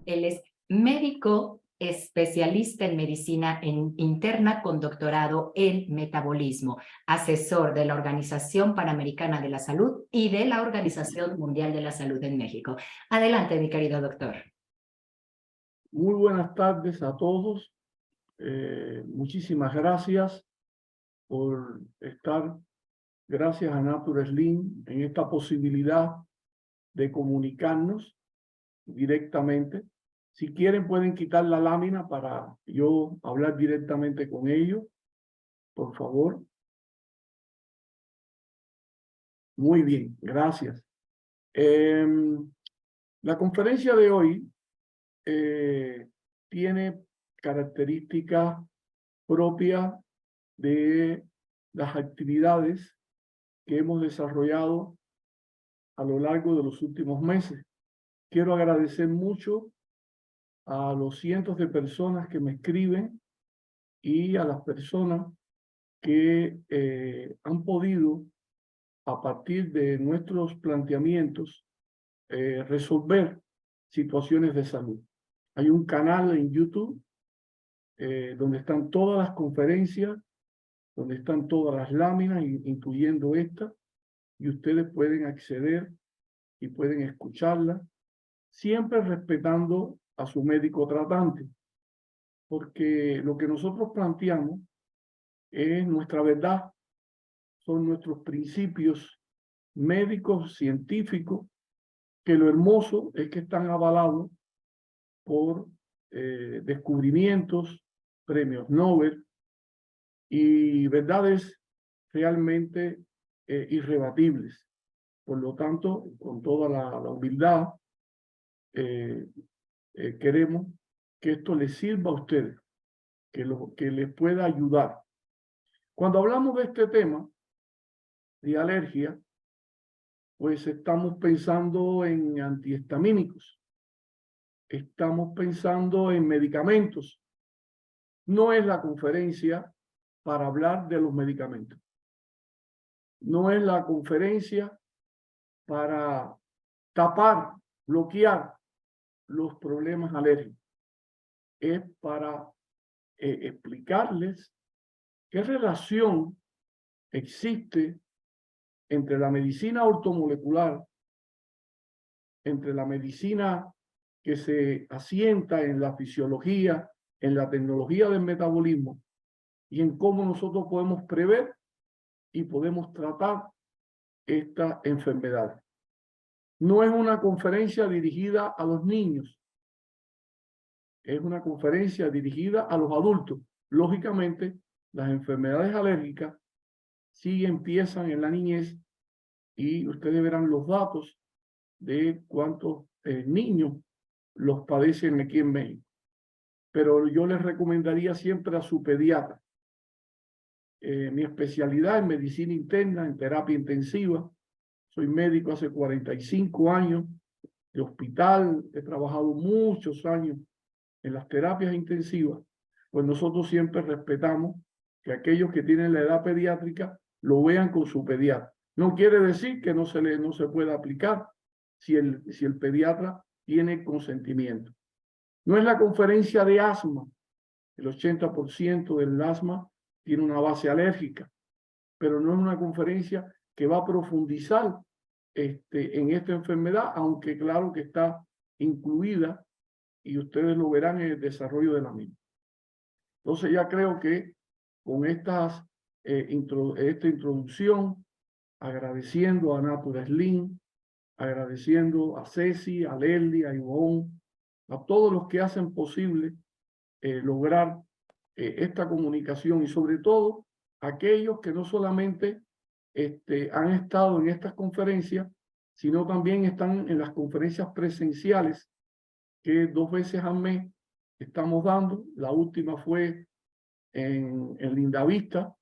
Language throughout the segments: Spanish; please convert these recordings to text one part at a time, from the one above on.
Él es médico especialista en medicina interna con doctorado en metabolismo, asesor de la Organización Panamericana de la Salud y de la Organización Mundial de la Salud en México. Adelante, mi querido doctor. Muy buenas tardes a todos. Muchísimas gracias por estar. Gracias a Nature Slim en esta posibilidad de comunicarnos directamente. Si quieren pueden quitar la lámina para yo hablar directamente con ellos, por favor. Muy bien, gracias. La conferencia de hoy tiene características propias de las actividades que hemos desarrollado a lo largo de los últimos meses. Quiero agradecer mucho a los cientos de personas que me escriben y a las personas que han podido, a partir de nuestros planteamientos, resolver situaciones de salud. Hay un canal en YouTube donde están todas las conferencias, donde están todas las láminas, incluyendo esta, y ustedes pueden acceder y pueden escucharla, siempre respetando a su médico tratante, porque lo que nosotros planteamos es nuestra verdad, son nuestros principios médicos, científicos, que lo hermoso es que están avalados por descubrimientos, premios Nobel y verdades realmente irrebatibles. Por lo tanto, con toda la humildad, queremos que esto les sirva a ustedes, que les pueda ayudar. Cuando hablamos de este tema de alergia, pues estamos pensando en antihistamínicos, estamos pensando en medicamentos. No es la conferencia para hablar de los medicamentos. No es la conferencia para tapar, bloquear los problemas alérgicos. Es para explicarles qué relación existe entre la medicina ortomolecular, entre la medicina que se asienta en la fisiología, en la tecnología del metabolismo, y en cómo nosotros podemos prever y podemos tratar esta enfermedad. No es una conferencia dirigida a los niños, es una conferencia dirigida a los adultos. Lógicamente, las enfermedades alérgicas sí empiezan en la niñez y ustedes verán los datos de cuántos niños los padecen aquí en México. Pero yo les recomendaría siempre a su pediatra. Mi especialidad en medicina interna, en terapia intensiva. Soy médico hace 45 años de hospital. He trabajado muchos años en las terapias intensivas. Pues nosotros siempre respetamos que aquellos que tienen la edad pediátrica lo vean con su pediatra. No quiere decir que no se pueda aplicar si el pediatra tiene consentimiento. No es la conferencia de asma. El 80% del asma tiene una base alérgica, pero no es una conferencia que va a profundizar en esta enfermedad, aunque claro que está incluida y ustedes lo verán en el desarrollo de la misma. Entonces ya creo que con esta introducción, agradeciendo a Nature Slim, agradeciendo a Ceci, a Leslie, a Ivonne, a todos los que hacen posible lograr esta comunicación y sobre todo aquellos que no solamente han estado en estas conferencias, sino también están en las conferencias presenciales que 2 veces al mes estamos dando. La última fue en Lindavista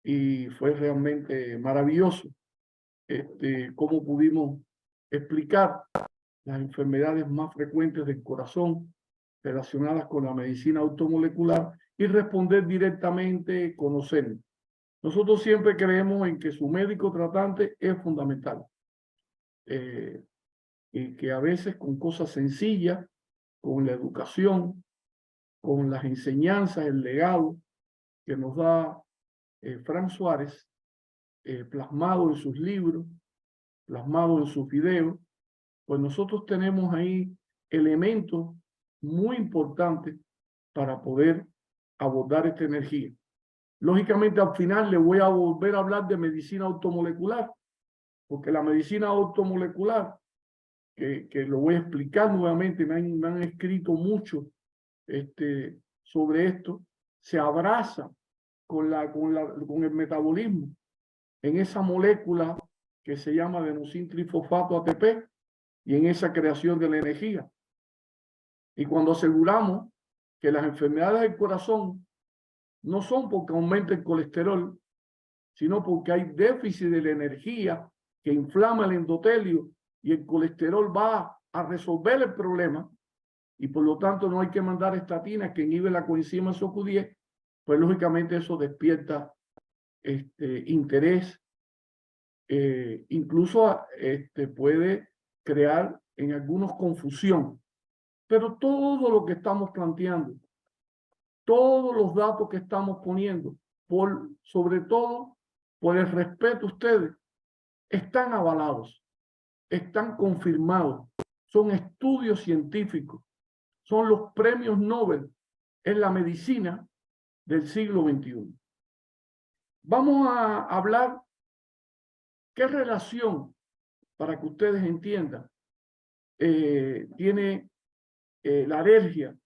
y fue realmente maravilloso cómo pudimos explicar las enfermedades más frecuentes del corazón relacionadas con la medicina automolecular y responder directamente, conocer. Nosotros siempre creemos en que su médico tratante es fundamental y que a veces con cosas sencillas con la educación, con las enseñanzas, el legado que nos da Frank Suárez, plasmado en sus libros, plasmado en sus videos, pues nosotros tenemos ahí elementos muy importantes para poder abordar esta energía. Lógicamente, al final le voy a volver a hablar de medicina automolecular, porque la medicina automolecular, que lo voy a explicar nuevamente, me han escrito mucho sobre esto, se abraza con el metabolismo en esa molécula que se llama adenosin-trifosfato ATP y en esa creación de la energía. Y cuando aseguramos que las enfermedades del corazón no son porque aumenta el colesterol, sino porque hay déficit de la energía que inflama el endotelio y el colesterol va a resolver el problema y por lo tanto no hay que mandar estatinas que inhiben la coenzima CoQ10, pues lógicamente eso despierta interés, incluso puede crear en algunos confusión. Pero todo lo que estamos planteando, todos los datos que estamos poniendo, sobre todo por el respeto a ustedes, están avalados, están confirmados, son estudios científicos, son los premios Nobel en la medicina del siglo XXI. Vamos a hablar qué relación, para que ustedes entiendan, tiene la alergia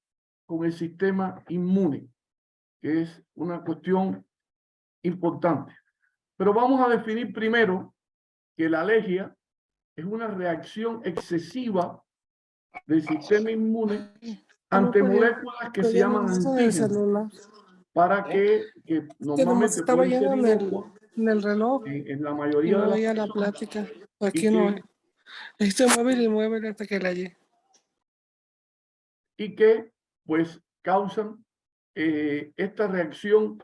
con el sistema inmune, que es una cuestión importante. Pero vamos a definir primero que la alergia es una reacción excesiva del sistema inmune ante moléculas que se llaman antígenos, para que normalmente estaba pueden ser lleno en el reloj en la y mayoría de no las veía la personas, plática. y Aquí no que, hay. Se mueve y mueve hasta que la llegue. y que pues causan esta reacción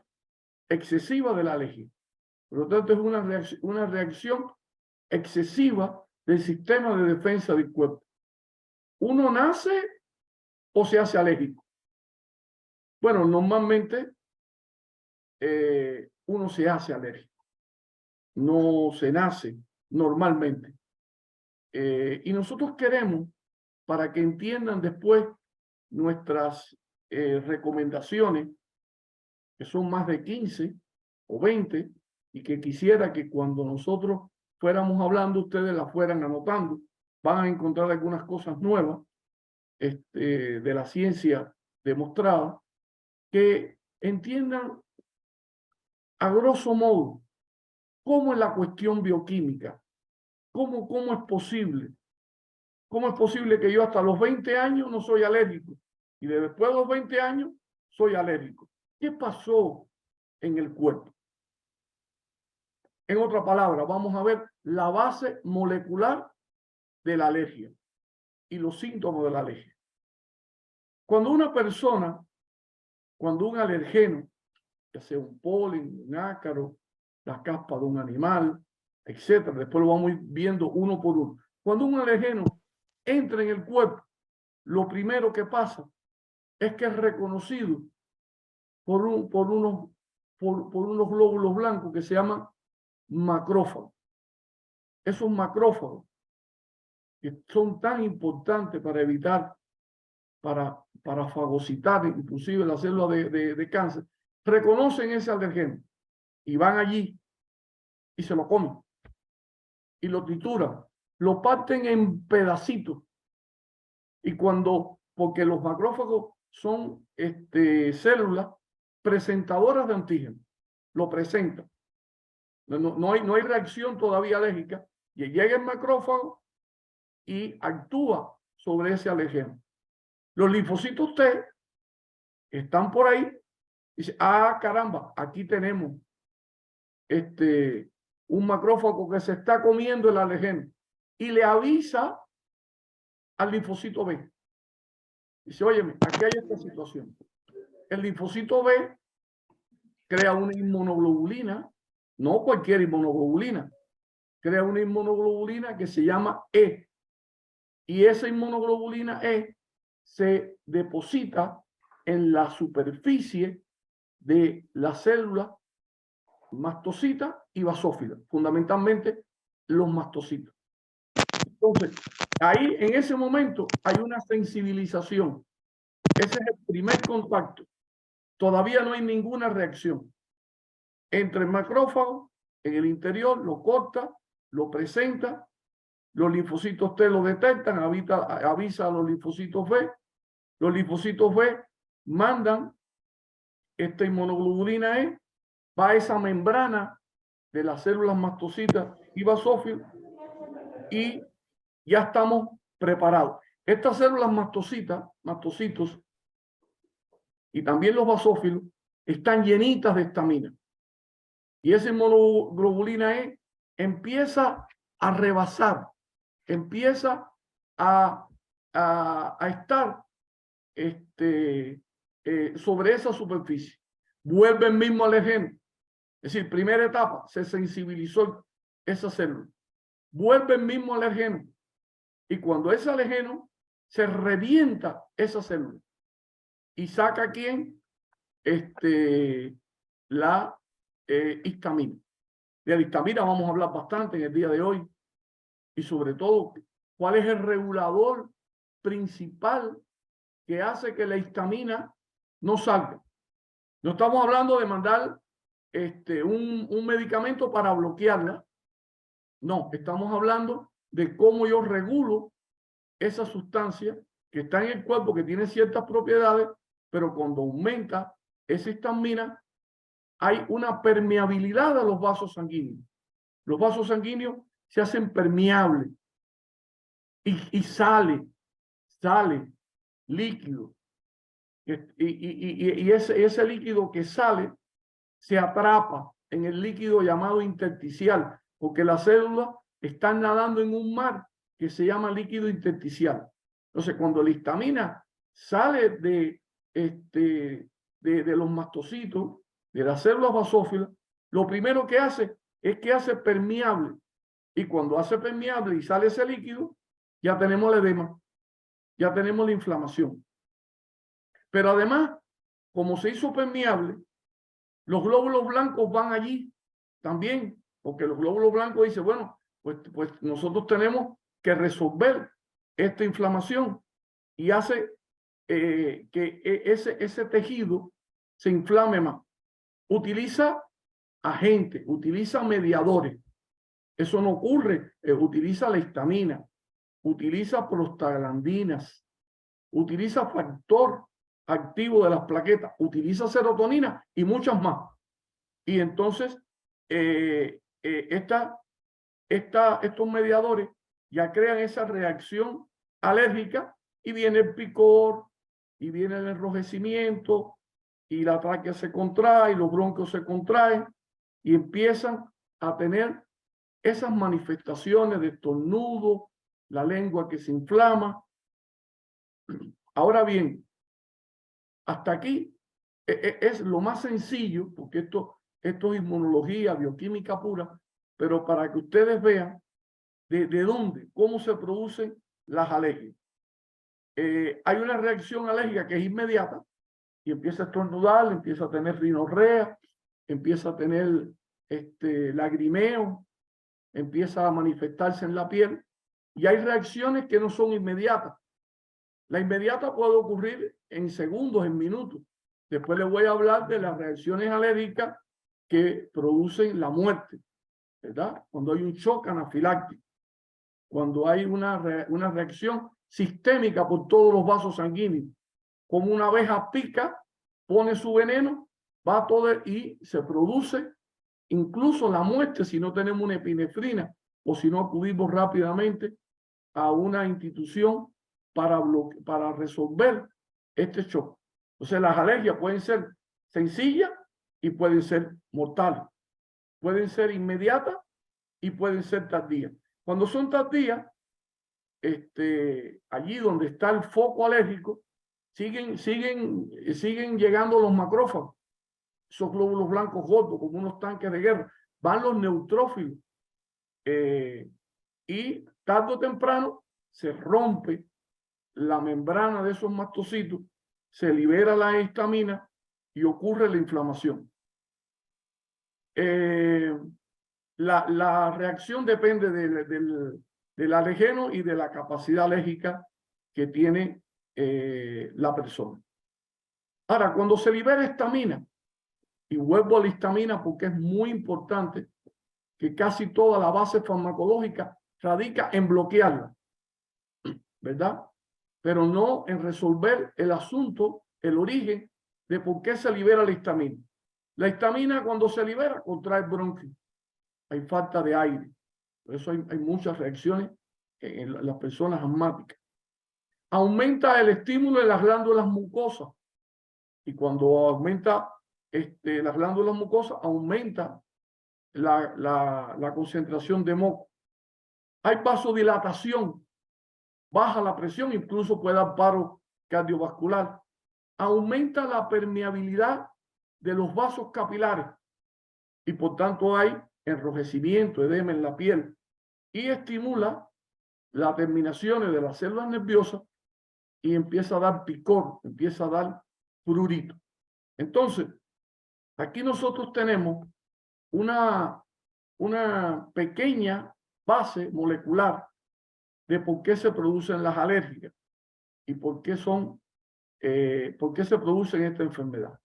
excesiva de la alergia. Por lo tanto, es una reacción excesiva del sistema de defensa del cuerpo. ¿Uno nace o se hace alérgico? Bueno, normalmente uno se hace alérgico. No se nace normalmente. Y nosotros queremos, para que entiendan después nuestras recomendaciones, que son más de 15 o 20, y que quisiera que cuando nosotros fuéramos hablando, ustedes las fueran anotando. Van a encontrar algunas cosas nuevas de la ciencia demostrada, que entiendan a grosso modo cómo es la cuestión bioquímica, cómo es posible. ¿Cómo es posible que yo hasta los 20 años no soy alérgico y después de los 20 años soy alérgico? ¿Qué pasó en el cuerpo? En otra palabra, vamos a ver la base molecular de la alergia y los síntomas de la alergia. Cuando una persona, cuando un alergeno, ya sea un polen, un ácaro, la caspa de un animal, etcétera, después lo vamos viendo uno por uno. Cuando un alergeno entra en el cuerpo, lo primero que pasa es que es reconocido por unos glóbulos blancos que se llaman macrófagos. Esos macrófagos que son tan importantes para evitar, para fagocitar inclusive la célula de cáncer, reconocen ese alergeno y van allí y se lo comen y lo trituran, lo parten en pedacitos. Y porque los macrófagos son células presentadoras de antígenos, lo presentan. No hay reacción todavía alérgica, y llega el macrófago y actúa sobre ese alergeno. Los linfocitos T están por ahí y dicen, ah, caramba, aquí tenemos un macrófago que se está comiendo el alergeno, y le avisa al linfocito B. Dice, óyeme, aquí hay esta situación. El linfocito B crea una inmunoglobulina, no cualquier inmunoglobulina, crea una inmunoglobulina que se llama E. Y esa inmunoglobulina E se deposita en la superficie de las células mastocitas y basófilas, fundamentalmente los mastocitos. Entonces, ahí en ese momento hay una sensibilización. Ese es el primer contacto. Todavía no hay ninguna reacción. Entra el macrófago en el interior, lo corta, lo presenta, los linfocitos T lo detectan, avisa a los linfocitos B. Los linfocitos B mandan esta inmunoglobulina E, va a esa membrana de las células mastocitas y basófilas y ya estamos preparados. Estas células mastocitos y también los basófilos están llenitas de histamina. Y esa inmunoglobulina E empieza a rebasar, empieza a estar sobre esa superficie. Vuelve el mismo alergeno. Es decir, primera etapa, se sensibilizó esa célula. Vuelve el mismo alergeno. Y cuando ese alergeno se revienta esa célula y saca ¿quién? La histamina. De la histamina vamos a hablar bastante en el día de hoy. Y sobre todo, ¿cuál es el regulador principal que hace que la histamina no salga? No estamos hablando de mandar un medicamento para bloquearla. No, estamos hablando de cómo yo regulo esa sustancia que está en el cuerpo, que tiene ciertas propiedades, pero cuando aumenta esa histamina, hay una permeabilidad de los vasos sanguíneos. Los vasos sanguíneos se hacen permeables y sale líquido. Y ese líquido que sale se atrapa en el líquido llamado intersticial, porque las células están nadando en un mar que se llama líquido intersticial. Entonces, cuando la histamina sale de los mastocitos, de las células basófilas, lo primero que hace es que hace permeable. Y cuando hace permeable y sale ese líquido, ya tenemos el edema, ya tenemos la inflamación. Pero además, como se hizo permeable, los glóbulos blancos van allí también, porque los glóbulos blancos dicen, bueno, pues nosotros tenemos que resolver esta inflamación y hace que ese tejido se inflame más. Utiliza agentes, utiliza mediadores. Eso no ocurre, utiliza la histamina, utiliza prostaglandinas, utiliza factor activo de las plaquetas, utiliza serotonina y muchas más. Y entonces estos mediadores ya crean esa reacción alérgica y viene el picor y viene el enrojecimiento y la tráquea se contrae y los bronquios se contraen y empiezan a tener esas manifestaciones de estornudo, la lengua que se inflama. Ahora bien, hasta aquí es lo más sencillo, porque esto es inmunología, bioquímica pura, pero para que ustedes vean de dónde, cómo se producen las alergias. Hay una reacción alérgica que es inmediata y empieza a estornudar, empieza a tener rinorrea, empieza a tener lagrimeo, empieza a manifestarse en la piel y hay reacciones que no son inmediatas. La inmediata puede ocurrir en segundos, en minutos. Después les voy a hablar de las reacciones alérgicas que producen la muerte, ¿verdad? Cuando hay un shock anafiláctico, cuando hay una reacción sistémica por todos los vasos sanguíneos, como una abeja pica, pone su veneno, va todo y se produce incluso la muerte si no tenemos una epinefrina o si no acudimos rápidamente a una institución para resolver este shock. Entonces las alergias pueden ser sencillas y pueden ser mortales. Pueden ser inmediatas y pueden ser tardías. Cuando son tardías, allí donde está el foco alérgico, siguen llegando los macrófagos, esos glóbulos blancos gordos, como unos tanques de guerra. Van los neutrófilos y tarde o temprano se rompe la membrana de esos mastocitos, se libera la histamina y ocurre la inflamación. La reacción depende del alergeno y de la capacidad alérgica que tiene la persona. Ahora, cuando se libera histamina, y vuelvo a la histamina porque es muy importante, que casi toda la base farmacológica radica en bloquearla, ¿verdad? Pero no en resolver el asunto, el origen de por qué se libera la histamina. La histamina, cuando se libera, contrae bronquio. Hay falta de aire. Por eso hay muchas reacciones en las personas asmáticas. Aumenta el estímulo en las glándulas mucosas. Y cuando aumenta las glándulas mucosas, aumenta la concentración de moco. Hay vasodilatación, baja la presión, incluso puede dar paro cardiovascular. Aumenta la permeabilidad de los vasos capilares y por tanto hay enrojecimiento, edema en la piel y estimula las terminaciones de las células nerviosas y empieza a dar picor, empieza a dar prurito. Entonces, aquí nosotros tenemos una pequeña base molecular de por qué se producen las alergias y por qué se producen esta enfermedad.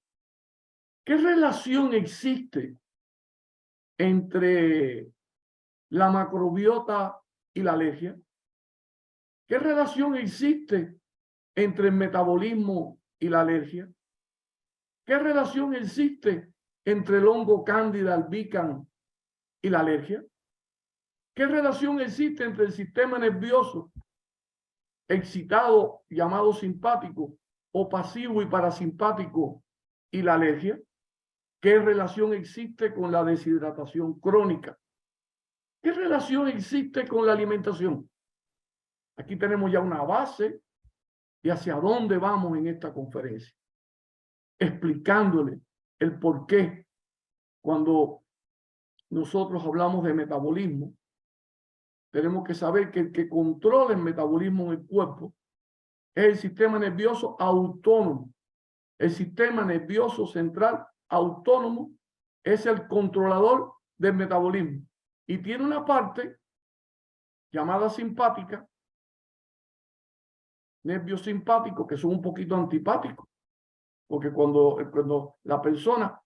¿Qué relación existe entre la macrobiota y la alergia? ¿Qué relación existe entre el metabolismo y la alergia? ¿Qué relación existe entre el hongo Candida albicans y la alergia? ¿Qué relación existe entre el sistema nervioso excitado, llamado simpático, o pasivo y parasimpático y la alergia? ¿Qué relación existe con la deshidratación crónica? ¿Qué relación existe con la alimentación? Aquí tenemos ya una base de hacia dónde vamos en esta conferencia, explicándole el por qué cuando nosotros hablamos de metabolismo, tenemos que saber que el que controla el metabolismo en el cuerpo es el sistema nervioso autónomo. El sistema nervioso central autónomo es el controlador del metabolismo y tiene una parte llamada simpática, nervios simpáticos que son un poquito antipáticos, porque cuando la persona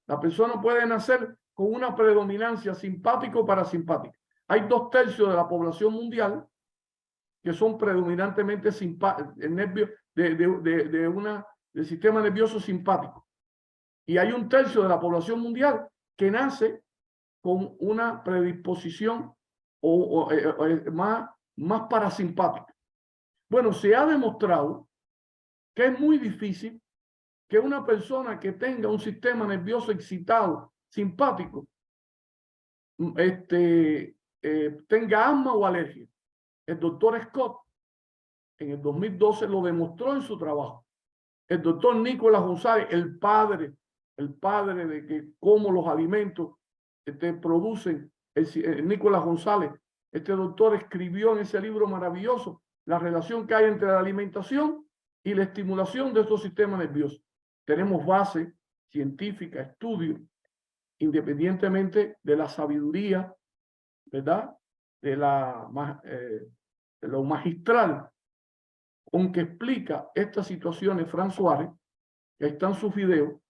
puede nacer con una predominancia simpático-parasimpática. Hay 2/3 de la población mundial que son predominantemente nervios del sistema nervioso simpático. Y hay 1/3 de la población mundial que nace con una predisposición más parasimpática. Bueno, se ha demostrado que es muy difícil que una persona que tenga un sistema nervioso excitado, simpático, tenga asma o alergia. El doctor Scott en el 2012 lo demostró en su trabajo. El doctor Nicolás González, el padre de que cómo los alimentos producen, Nicolás González, este doctor escribió en ese libro maravilloso la relación que hay entre la alimentación y la estimulación de estos sistemas nerviosos. Tenemos base científica, estudio, independientemente de la sabiduría, ¿verdad? De lo magistral con que explica estas situaciones Franz Suárez, que están sus videos.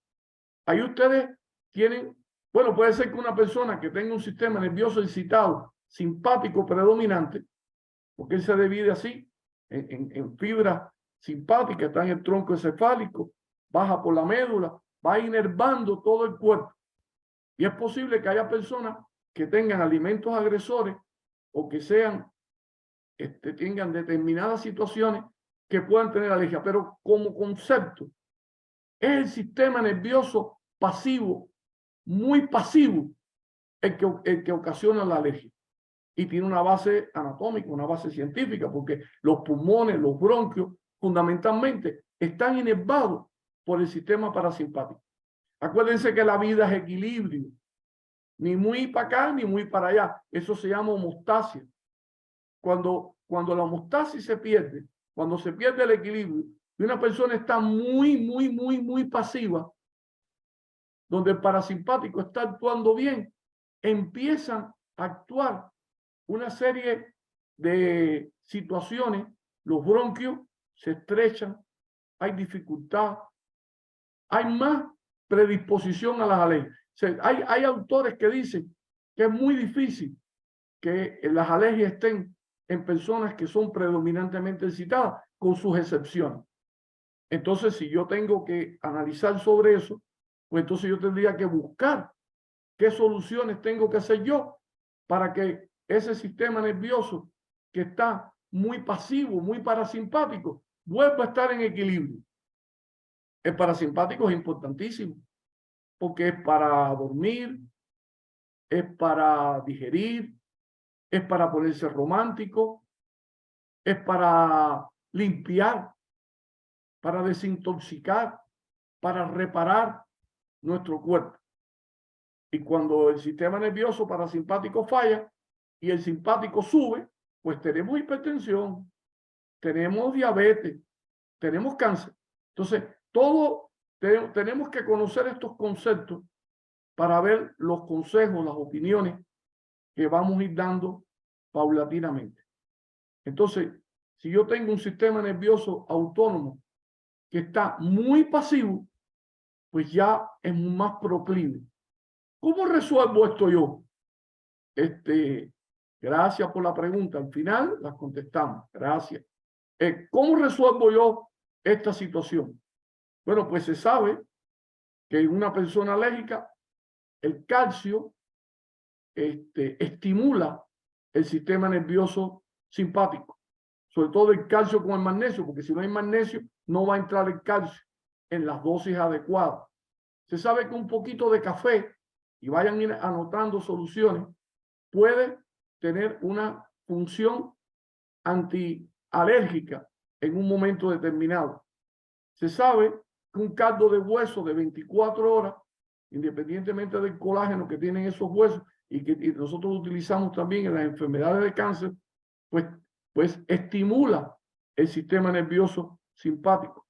Ahí ustedes tienen, bueno, puede ser que una persona que tenga un sistema nervioso excitado, simpático predominante, porque él se divide así, en fibras simpáticas, está en el tronco encefálico, baja por la médula, va inervando todo el cuerpo. Y es posible que haya personas que tengan alimentos agresores o que tengan determinadas situaciones que puedan tener alergia, pero como concepto es el sistema nervioso pasivo, muy pasivo, el que ocasiona la alergia. Y tiene una base anatómica, una base científica, porque los pulmones, los bronquios, fundamentalmente están inervados por el sistema parasimpático. Acuérdense que la vida es equilibrio, ni muy para acá ni muy para allá. Eso se llama homeostasia. Cuando la homeostasis se pierde, cuando se pierde el equilibrio y una persona está muy pasiva, donde el parasimpático está actuando bien, empiezan a actuar una serie de situaciones, los bronquios se estrechan, hay dificultad, hay más predisposición a las alergias. O sea, hay autores que dicen que es muy difícil que las alergias estén en personas que son predominantemente excitadas, con sus excepciones. Entonces, si yo tengo que analizar sobre eso, pues entonces yo tendría que buscar qué soluciones tengo que hacer yo para que ese sistema nervioso que está muy pasivo, muy parasimpático, vuelva a estar en equilibrio. El parasimpático es importantísimo porque es para dormir, es para digerir, es para ponerse romántico, es para limpiar, para desintoxicar, para reparar nuestro cuerpo. Y cuando el sistema nervioso parasimpático falla y el simpático sube, pues tenemos hipertensión, tenemos diabetes, tenemos cáncer. Entonces, tenemos que conocer estos conceptos para ver los consejos, las opiniones que vamos a ir dando paulatinamente. Entonces, si yo tengo un sistema nervioso autónomo que está muy pasivo, pues ya es más proclive. ¿Cómo resuelvo esto yo? Gracias por la pregunta. Al final las contestamos. Gracias. ¿Cómo resuelvo yo esta situación? Bueno, pues se sabe que en una persona alérgica el calcio estimula el sistema nervioso simpático, sobre todo el calcio con el magnesio, porque si no hay magnesio no va a entrar el calcio en las dosis adecuadas. Se sabe que un poquito de café, y vayan a ir anotando soluciones, puede tener una función antialérgica en un momento determinado. Se sabe que un caldo de hueso de 24 horas, independientemente del colágeno que tienen esos huesos y que nosotros utilizamos también en las enfermedades de cáncer, pues estimula el sistema nervioso simpático.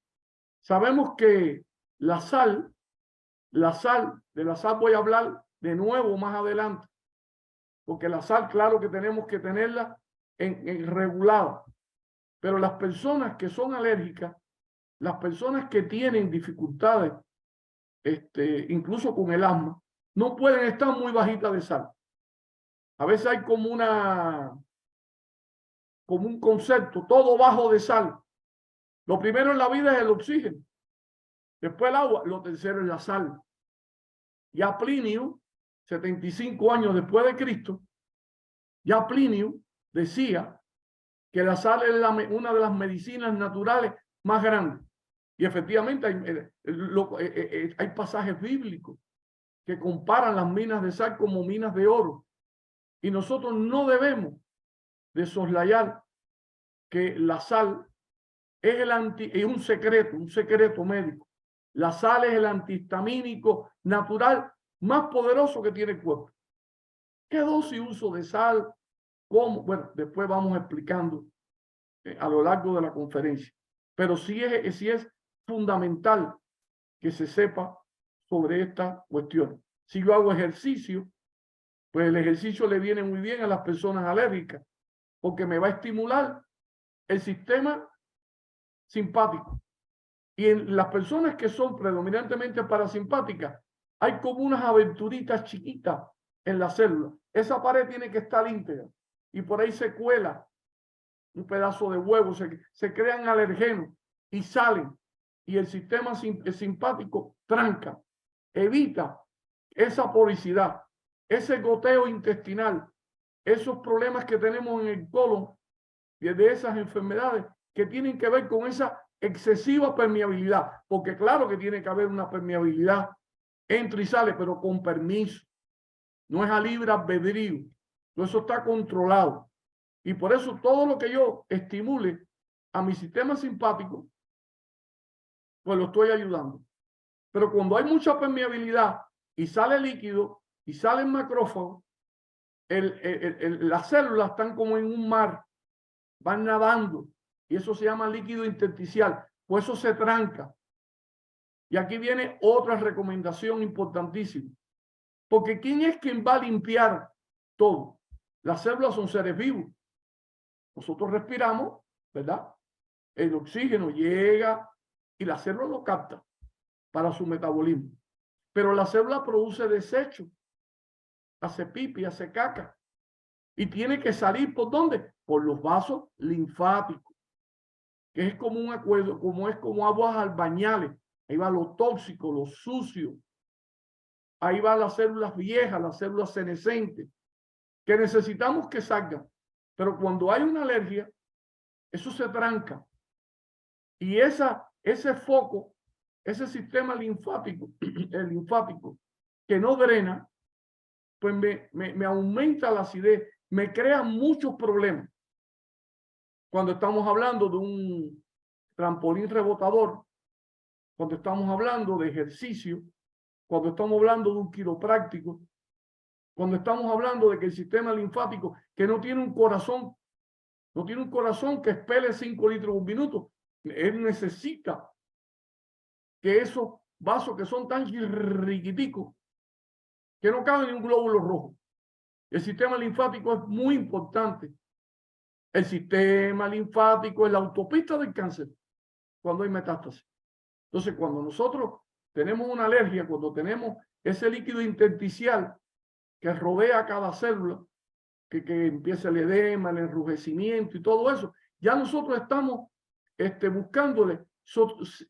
Sabemos que de la sal voy a hablar de nuevo más adelante, porque la sal, claro que tenemos que tenerla en regulada, pero las personas que son alérgicas, las personas que tienen dificultades, incluso con el asma, no pueden estar muy bajitas de sal. A veces hay como un concepto, todo bajo de sal. Lo primero en la vida es el oxígeno, después el agua, lo tercero es la sal. Ya Plinio, 75 años después de Cristo, ya Plinio decía que la sal es una de las medicinas naturales más grandes. Y efectivamente hay pasajes bíblicos que comparan las minas de sal como minas de oro. Y nosotros no debemos de soslayar que la sal es un secreto médico. La sal es el antihistamínico natural más poderoso que tiene el cuerpo. ¿Qué dosis uso de sal? ¿Cómo? Bueno, después vamos explicando a lo largo de la conferencia. Pero sí es fundamental que se sepa sobre esta cuestión. Si yo hago ejercicio, pues el ejercicio le viene muy bien a las personas alérgicas, porque me va a estimular el sistema simpático. Y en las personas que son predominantemente parasimpáticas, hay como unas aberturitas chiquitas en la célula. Esa pared tiene que estar íntegra y por ahí se cuela un pedazo de huevo, se crean alergenos y salen. Y el sistema simpático tranca, evita esa porosidad, ese goteo intestinal, esos problemas que tenemos en el colon y de esas enfermedades que tienen que ver con esa excesiva permeabilidad, porque claro que tiene que haber una permeabilidad, entra y sale, pero con permiso, no es a libre albedrío, todo eso está controlado. Y por eso todo lo que yo estimule a mi sistema simpático, pues lo estoy ayudando. Pero cuando hay mucha permeabilidad y sale líquido y salen macrófagos, las células están como en un mar, van nadando y eso se llama líquido intersticial, pues eso se tranca. Y aquí viene otra recomendación importantísima, porque ¿quién es quien va a limpiar todo? Las células son seres vivos. Nosotros respiramos, ¿verdad? El oxígeno llega y la célula lo capta para su metabolismo. Pero la célula produce desecho, hace pipi, hace caca. Y tiene que salir ¿por dónde? Por los vasos linfáticos, que es como un acuerdo, como aguas albañales. Ahí va lo tóxico, lo sucio. Ahí van las células viejas, las células senescentes, que necesitamos que salgan. Pero cuando hay una alergia, eso se tranca. Y ese foco, ese sistema linfático, el linfático, que no drena, pues me aumenta la acidez, me crea muchos problemas. Cuando estamos hablando de un trampolín rebotador, cuando estamos hablando de ejercicio, cuando estamos hablando de un quiropráctico, cuando estamos hablando de que el sistema linfático, que no tiene un corazón que expele 5 litros por minuto, él necesita que esos vasos que son tan riquiticos, que no caben en un glóbulo rojo. El sistema linfático es muy importante. El sistema linfático es la autopista del cáncer cuando hay metástasis. Entonces, cuando nosotros tenemos una alergia, cuando tenemos ese líquido intersticial que rodea a cada célula, que empieza el edema, el enrujecimiento y todo eso, ya nosotros estamos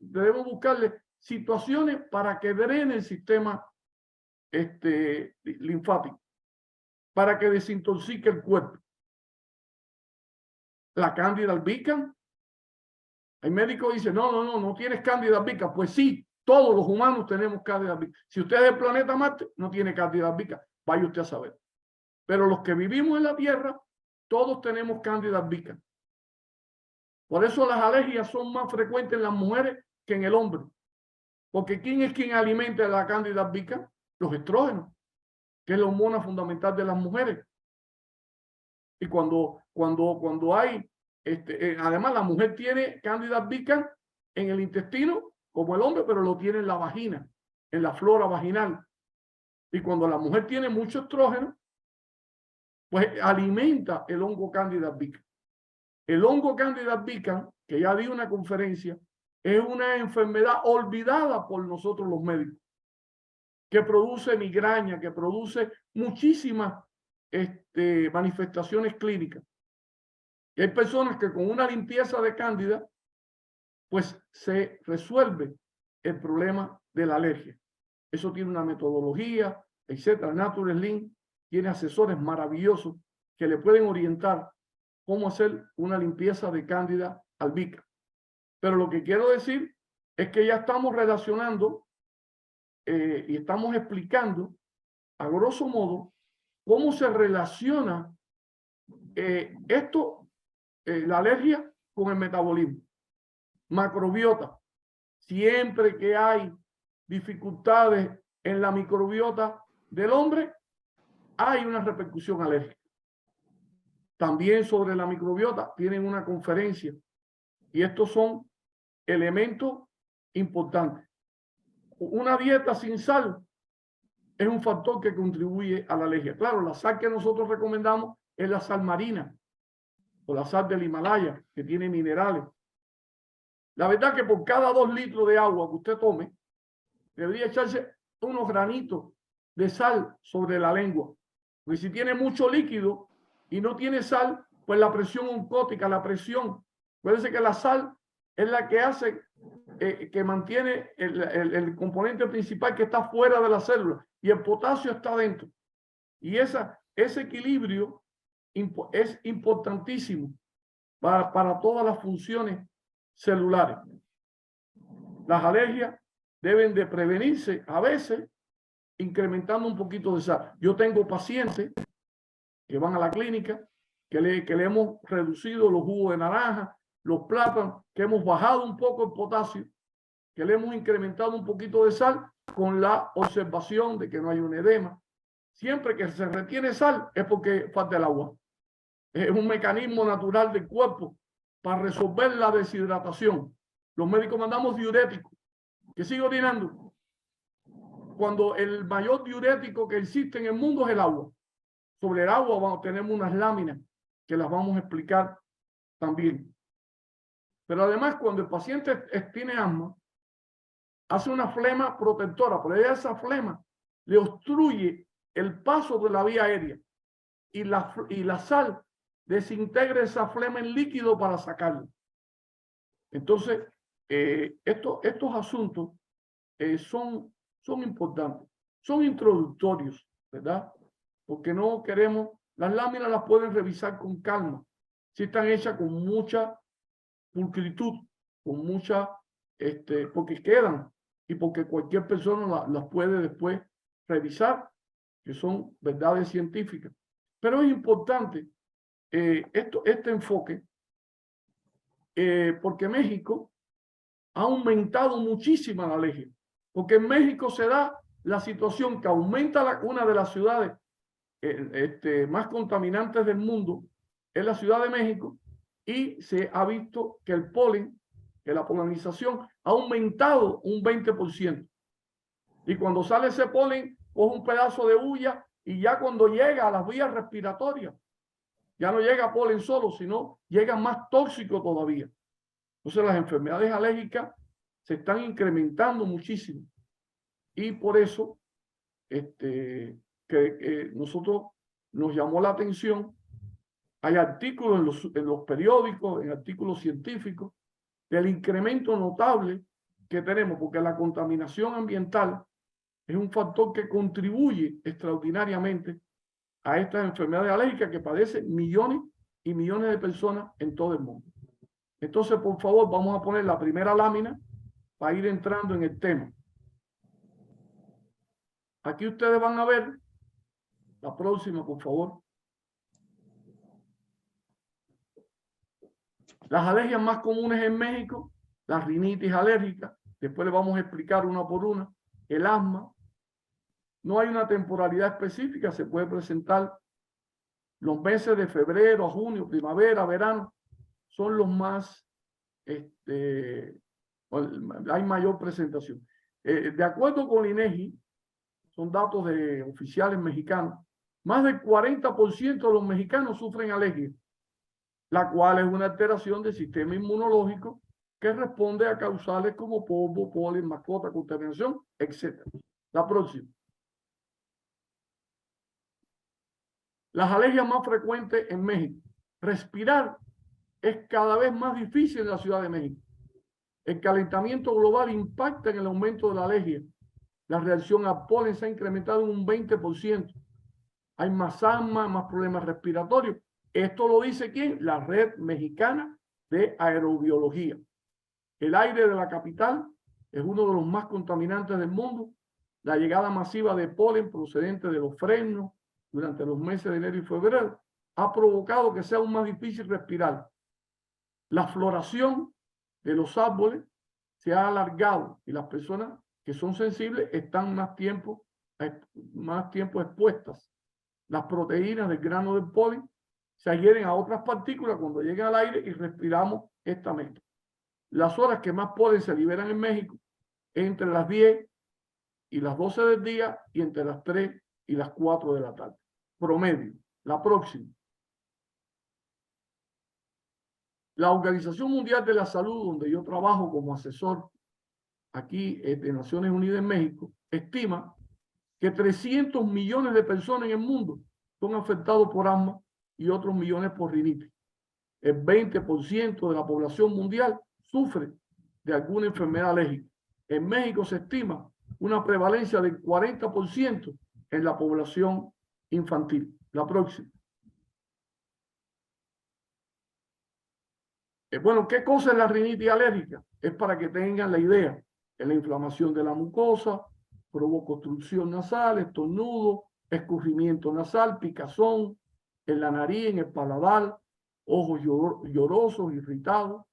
debemos buscarle situaciones para que drene el sistema linfático, para que desintoxique el cuerpo. La Candida albicans, el médico dice, no tienes Candida albicans. Pues sí, todos los humanos tenemos Candida albicans. Si usted es del planeta Marte, no tiene Candida albicans, vaya usted a saber. Pero los que vivimos en la Tierra, todos tenemos Candida albicans. Por eso las alergias son más frecuentes en las mujeres que en el hombre. Porque ¿quién es quien alimenta la Candida albicans? Los estrógenos, que es la hormona fundamental de las mujeres. Y cuando hay, además la mujer tiene Candida albicans en el intestino, como el hombre, pero lo tiene en la vagina, en la flora vaginal. Y cuando la mujer tiene mucho estrógeno, pues alimenta el hongo Candida albicans. El hongo Candida albicans, que ya di una conferencia, es una enfermedad olvidada por nosotros los médicos, que produce migraña, que produce muchísimas manifestaciones clínicas. Y hay personas que con una limpieza de Cándida, pues se resuelve el problema de la alergia. Eso tiene una metodología, etcétera. Natural Link tiene asesores maravillosos que le pueden orientar cómo hacer una limpieza de Candida albicans. Pero lo que quiero decir es que ya estamos relacionando y estamos explicando a grosso modo cómo se relaciona la alergia con el metabolismo. Macrobiota. Siempre que hay dificultades en la microbiota del hombre, hay una repercusión alérgica. También sobre la microbiota tienen una conferencia y estos son elementos importantes. Una dieta sin sal es un factor que contribuye a la alergia. Claro, la sal que nosotros recomendamos es la sal marina o la sal del Himalaya, que tiene minerales. La verdad que por cada 2 litros de agua que usted tome, debería echarse unos granitos de sal sobre la lengua. Porque si tiene mucho líquido y no tiene sal, pues la presión oncótica, la presión, puede ser que la sal es la que hace que mantiene el componente principal que está fuera de la célula y el potasio está dentro. Y ese equilibrio es importantísimo para todas las funciones celulares. Las alergias deben de prevenirse a veces incrementando un poquito de sal. Yo tengo pacientes que van a la clínica, que le hemos reducido los jugos de naranja, los plátanos, que hemos bajado un poco el potasio, que le hemos incrementado un poquito de sal con la observación de que no hay un edema. Siempre que se retiene sal es porque falta el agua. Es un mecanismo natural del cuerpo para resolver la deshidratación. Los médicos mandamos diuréticos, que sigue orinando, cuando el mayor diurético que existe en el mundo es el agua. Sobre el agua tenemos unas láminas que las vamos a explicar también. Pero además, cuando el paciente tiene asma, hace una flema protectora, pero esa flema le obstruye el paso de la vía aérea y la sal desintegra esa flema en líquido para sacarla. Entonces, estos asuntos son importantes, son introductorios, ¿verdad? Porque no queremos, las láminas las pueden revisar con calma, si están hechas con mucha pulcritud, con mucha, porque quedan y porque cualquier persona las puede después revisar, que son verdades científicas. Pero es importante este enfoque, porque México ha aumentado muchísimo la alergia, porque en México se da la situación que aumenta una de las ciudades más contaminantes del mundo, es la Ciudad de México, y se ha visto que el polen, que la polinización ha aumentado un 20%. Y cuando sale ese polen, coge un pedazo de hulla y ya cuando llega a las vías respiratorias, ya no llega polen solo, sino llega más tóxico todavía. Entonces las enfermedades alérgicas se están incrementando muchísimo. Y por eso nosotros nos llamó la atención. Hay artículos en los periódicos, en artículos científicos, del incremento notable que tenemos, porque la contaminación ambiental es un factor que contribuye extraordinariamente a estas enfermedades alérgicas que padecen millones y millones de personas en todo el mundo. Entonces, por favor, vamos a poner la primera lámina para ir entrando en el tema. Aquí ustedes van a ver, la próxima, por favor. Las alergias más comunes en México, la rinitis alérgica, después les vamos a explicar una por una, el asma. No hay una temporalidad específica, se puede presentar los meses de febrero a junio, primavera, verano, son los más, hay mayor presentación. De acuerdo con INEGI, son datos de oficiales mexicanos, más del 40% de los mexicanos sufren alergia, la cual es una alteración del sistema inmunológico que responde a causales como polvo, polen, mascota, contaminación, etc. La próxima. Las alergias más frecuentes en México. Respirar es cada vez más difícil en la Ciudad de México. El calentamiento global impacta en el aumento de la alergia. La reacción al polen se ha incrementado en un 20%. Hay más asma, más problemas respiratorios. Esto lo dice ¿quién? La Red Mexicana de Aerobiología. El aire de la capital es uno de los más contaminantes del mundo. La llegada masiva de polen procedente de los frenos durante los meses de enero y febrero ha provocado que sea aún más difícil respirar. La floración de los árboles se ha alargado y las personas que son sensibles están más tiempo expuestas. Las proteínas del grano del polen se adhieren a otras partículas cuando llegan al aire y respiramos esta mezcla. Las horas que más polen se liberan en México es entre las 10 y las 12 del día y entre las 3 y las 4 de la tarde. Promedio. La próxima. La Organización Mundial de la Salud, donde yo trabajo como asesor aquí de Naciones Unidas en México, estima que 300 millones de personas en el mundo son afectados por asma y otros millones por rinitis. El 20% de la población mundial sufre de alguna enfermedad alérgica. En México se estima una prevalencia del 40% en la población infantil. La próxima. Bueno, ¿qué cosa es la rinitis alérgica? Es para que tengan la idea. Es la inflamación de la mucosa, provoca obstrucción nasal, estornudo, escurrimiento nasal, picazón en la nariz, en el paladar, ojos llorosos, irritados.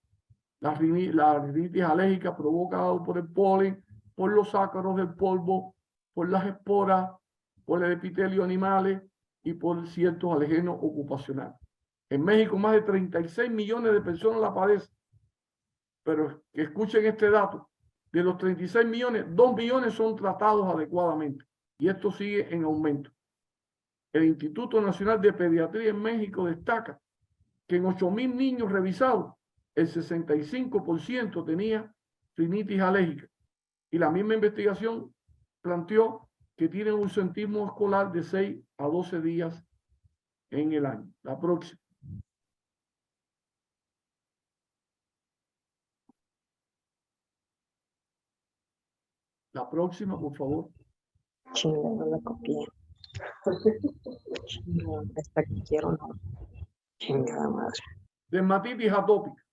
La rinitis alérgica provocada por el polen, por los ácaros del polvo, por las esporas, por el epitelio animales y por ciertos alergenos ocupacionales. En México más de 36 millones de personas la padecen. Pero que escuchen este dato. De los 36 millones, 2 millones son tratados adecuadamente. Y esto sigue en aumento. El Instituto Nacional de Pediatría en México destaca que en 8,000 niños revisados, el 65% tenía rinitis alérgica. Y la misma investigación planteó que tienen un ausentismo escolar de 6 a 12 días en el año. La próxima. La próxima, por favor. Chingada, la copié. Chingada, esta que quiero no. Chingada madre. Dermatitis atópica.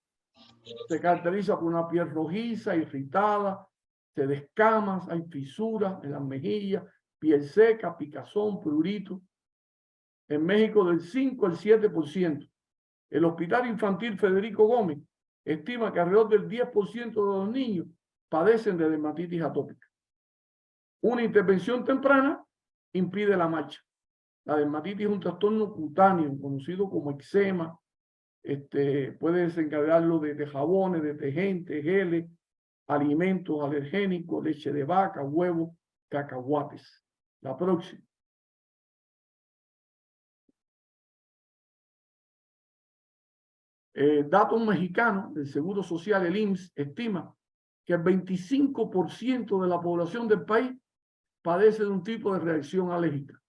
Se caracteriza por una piel rojiza, irritada, se descamas, hay fisuras en las mejillas, piel seca, picazón, prurito. En México del 5 al 7%. El Hospital Infantil Federico Gómez estima que alrededor del 10% de los niños padecen de dermatitis atópica. Una intervención temprana impide la marcha. La dermatitis es un trastorno cutáneo conocido como eczema. Puede desencadenarlo de jabones, detergentes, geles, alimentos alergénicos, leche de vaca, huevos, cacahuates. La próxima. Datos mexicanos del Seguro Social, el IMSS, estima que el 25% de la población del país padece de un tipo de reacción alérgica.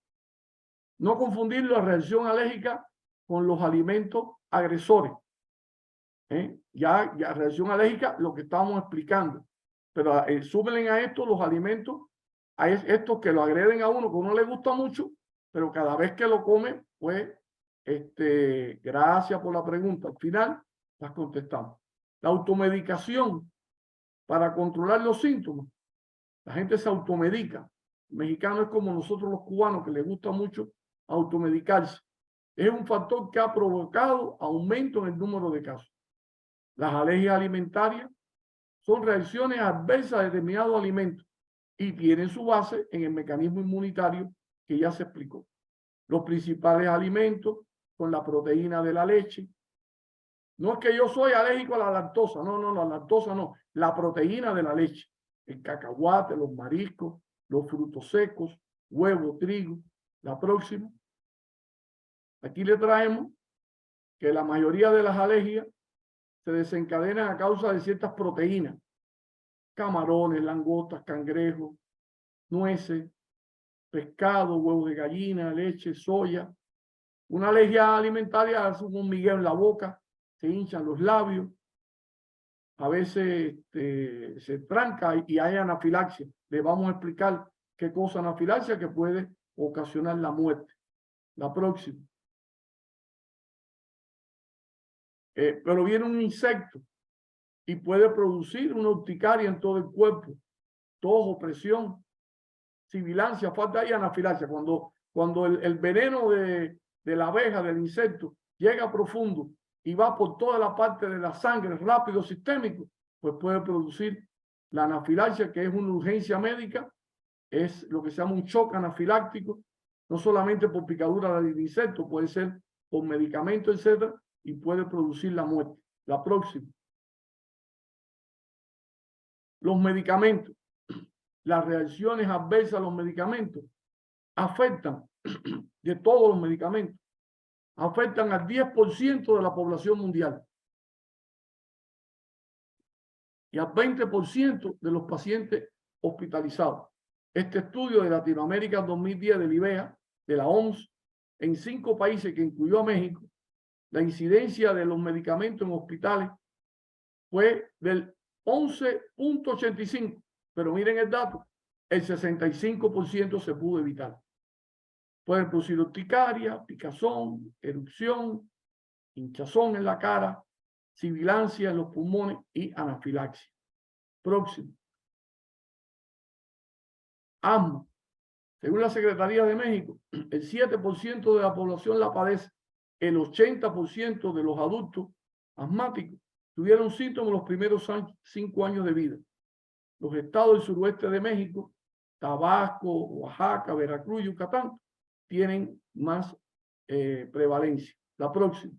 No confundir la reacción alérgica con los alimentos agresores. Ya reacción alérgica, lo que estábamos explicando. Pero súmenle a esto los alimentos, a estos que lo agreden a uno, que a uno le gusta mucho, pero cada vez que lo come, pues, gracias por la pregunta. Al final, las contestamos. La automedicación para controlar los síntomas. La gente se automedica. El mexicano es como nosotros los cubanos, que les gusta mucho automedicarse. Es un factor que ha provocado aumento en el número de casos. Las alergias alimentarias son reacciones adversas a determinados alimentos y tienen su base en el mecanismo inmunitario que ya se explicó. Los principales alimentos son la proteína de la leche. No es que yo soy alérgico a la lactosa, no, la lactosa no, la proteína de la leche, el cacahuate, los mariscos, los frutos secos, huevo, trigo. La próxima. Aquí le traemos que la mayoría de las alergias se desencadenan a causa de ciertas proteínas. Camarones, langostas, cangrejos, nueces, pescado, huevos de gallina, leche, soya. Una alergia alimentaria hace un miguel en la boca, se hinchan los labios, a veces se tranca y hay anafilaxia. Le vamos a explicar qué cosa anafilaxia que puede ocasionar la muerte. La próxima. Pero viene un insecto y puede producir una urticaria en todo el cuerpo, tos, opresión, sibilancia, falta y anafilaxia. Cuando el veneno de la abeja, del insecto, llega profundo y va por toda la parte de la sangre, rápido, sistémico, pues puede producir la anafilaxia, que es una urgencia médica, es lo que se llama un shock anafiláctico, no solamente por picadura del insecto, puede ser por medicamento, etcétera, y puede producir la muerte. La próxima. Los medicamentos. Las reacciones adversas a los medicamentos afectan, de todos los medicamentos, afectan al 10% de la población mundial y al 20% de los pacientes hospitalizados. Este estudio de Latinoamérica 2010 del IBEA, de la OMS, en 5 países que incluyó a México, la incidencia de los medicamentos en hospitales fue del 11.85, pero miren el dato, el 65% se pudo evitar. Pueden producir urticaria, picazón, erupción, hinchazón en la cara, sibilancia en los pulmones y anafilaxia. Próximo. Asma. Según la Secretaría de México, el 7% de la población la padece. El 80% de los adultos asmáticos tuvieron síntomas los primeros 5 años de vida. Los estados del suroeste de México, Tabasco, Oaxaca, Veracruz y Yucatán, tienen más prevalencia. La próxima.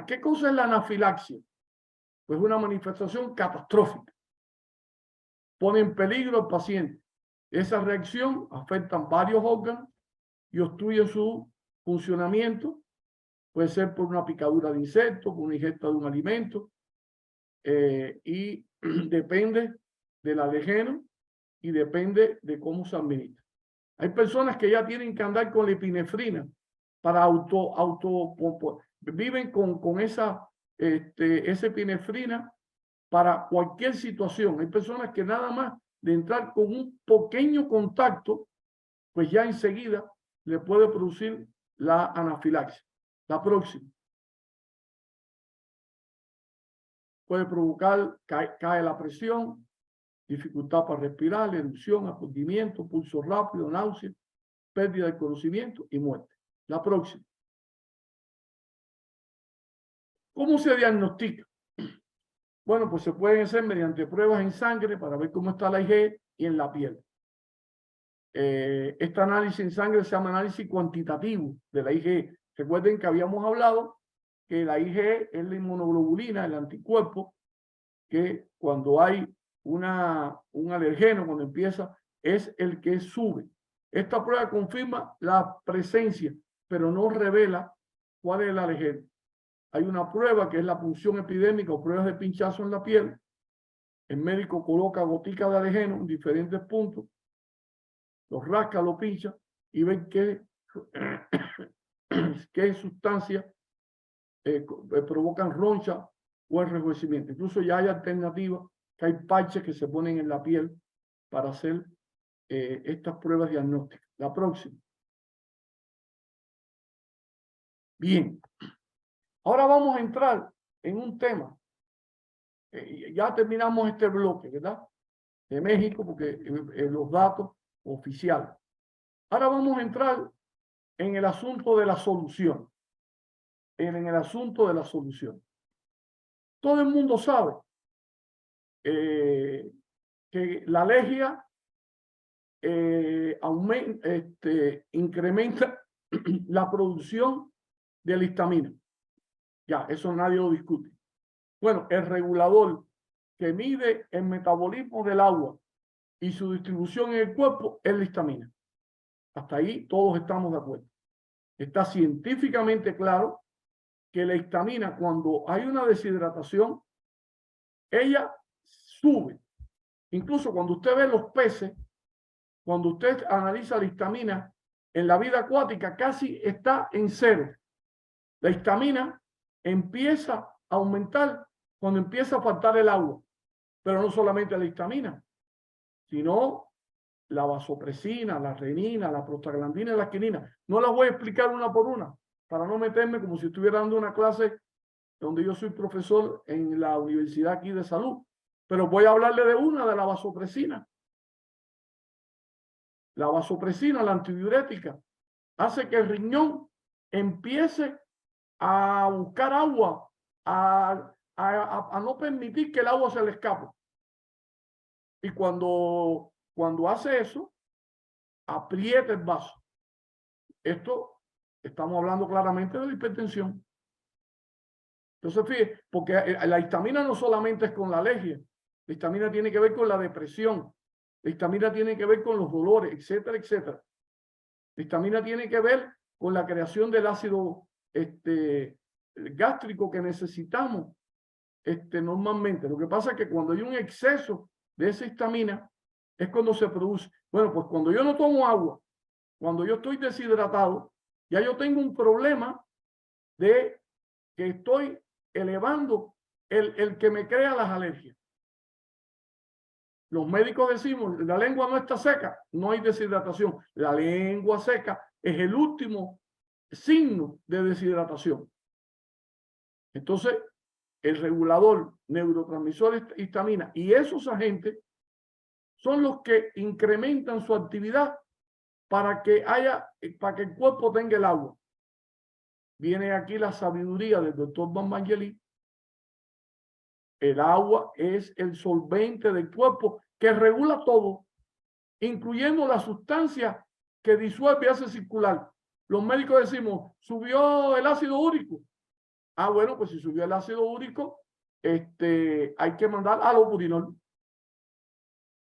¿Qué cosa es la anafilaxia? Pues una manifestación catastrófica. Pone en peligro al paciente. Esa reacción afecta varios órganos y obstruye su funcionamiento. Puede ser por una picadura de insecto, por una ingesta de un alimento, y depende del alergeno y depende de cómo se administra. Hay personas que ya tienen que andar con la epinefrina para viven con esa epinefrina para cualquier situación. Hay personas que nada más de entrar con un pequeño contacto, pues ya enseguida le puede producir la anafilaxia. La próxima. Puede provocar, cae la presión, dificultad para respirar, erupción, aturdimiento, pulso rápido, náusea, pérdida de conocimiento y muerte. La próxima. ¿Cómo se diagnostica? Bueno, pues se pueden hacer mediante pruebas en sangre para ver cómo está la IgE y en la piel. Este análisis en sangre se llama análisis cuantitativo de la IgE. Recuerden que habíamos hablado que la IgE es la inmunoglobulina, el anticuerpo, que cuando hay un alergeno, cuando empieza, es el que sube. Esta prueba confirma la presencia, pero no revela cuál es el alergeno. Hay una prueba que es la punción epidémica o pruebas de pinchazo en la piel. El médico coloca goticas de alergeno en diferentes puntos, los rasca, los pincha y ven qué sustancias provocan roncha o enrojecimiento. Incluso ya hay alternativas, que hay parches que se ponen en la piel para hacer estas pruebas diagnósticas. La próxima. Bien. Ahora vamos a entrar en un tema. Ya terminamos este bloque, ¿verdad? De México, porque los datos oficiales. Ahora vamos a entrar en el asunto de la solución. En el asunto de la solución. Todo el mundo sabe que la alergia incrementa la producción de la histamina. Ya, eso nadie lo discute. Bueno, el regulador que mide el metabolismo del agua y su distribución en el cuerpo es la histamina. Hasta ahí todos estamos de acuerdo. Está científicamente claro que la histamina, cuando hay una deshidratación, ella sube. Incluso cuando usted ve los peces, cuando usted analiza la histamina en la vida acuática, casi está en cero. La histamina empieza a aumentar cuando empieza a faltar el agua. Pero no solamente la histamina, sino la vasopresina, la renina, la prostaglandina y la quinina. No las voy a explicar una por una, para no meterme como si estuviera dando una clase donde yo soy profesor en la universidad aquí de salud. Pero voy a hablarle de una, de la vasopresina. La vasopresina, la antidiurética, hace que el riñón empiece a buscar agua, a no permitir que el agua se le escape. Y cuando hace eso, aprieta el vaso. Esto estamos hablando claramente de la hipertensión. Entonces, fíjate, porque la histamina no solamente es con la alergia, la histamina tiene que ver con la depresión, la histamina tiene que ver con los dolores, etcétera, etcétera. La histamina tiene que ver con la creación del ácido gástrico que necesitamos normalmente. Lo que pasa es que cuando hay un exceso de esa histamina es cuando se produce. Bueno, pues cuando yo no tomo agua, cuando yo estoy deshidratado, ya yo tengo un problema de que estoy elevando el que me crea las alergias. Los médicos decimos, la lengua no está seca, no hay deshidratación. La lengua seca es el último signo de deshidratación. Entonces, el regulador neurotransmisor histamina y esos agentes son los que incrementan su actividad para que el cuerpo tenga el agua. Viene aquí la sabiduría del doctor Bambangeli. El agua es el solvente del cuerpo que regula todo, incluyendo la sustancia que disuelve y hace circular. Los médicos decimos, subió el ácido úrico. Ah, bueno, pues si subió el ácido úrico, hay que mandar alopurinol.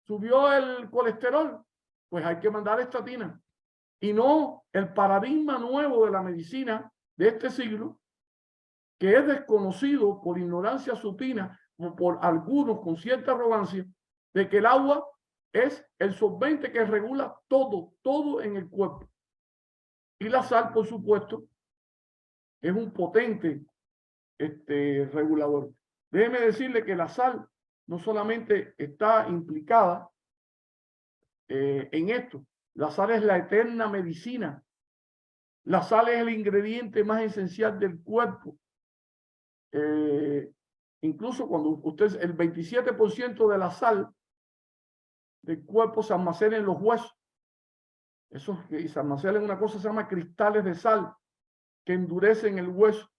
Subió el colesterol, pues hay que mandar estatina. Y no el paradigma nuevo de la medicina de este siglo, que es desconocido por ignorancia supina o por algunos con cierta arrogancia, de que el agua es el solvente que regula todo en el cuerpo. Y la sal, por supuesto, es un potente regulador. Déjeme decirle que la sal no solamente está implicada en esto, la sal es la eterna medicina. La sal es el ingrediente más esencial del cuerpo. Incluso cuando usted, el 27% de la sal del cuerpo se almacena en los huesos. Eso que se almacena en una cosa se llama cristales de sal que endurecen el hueso.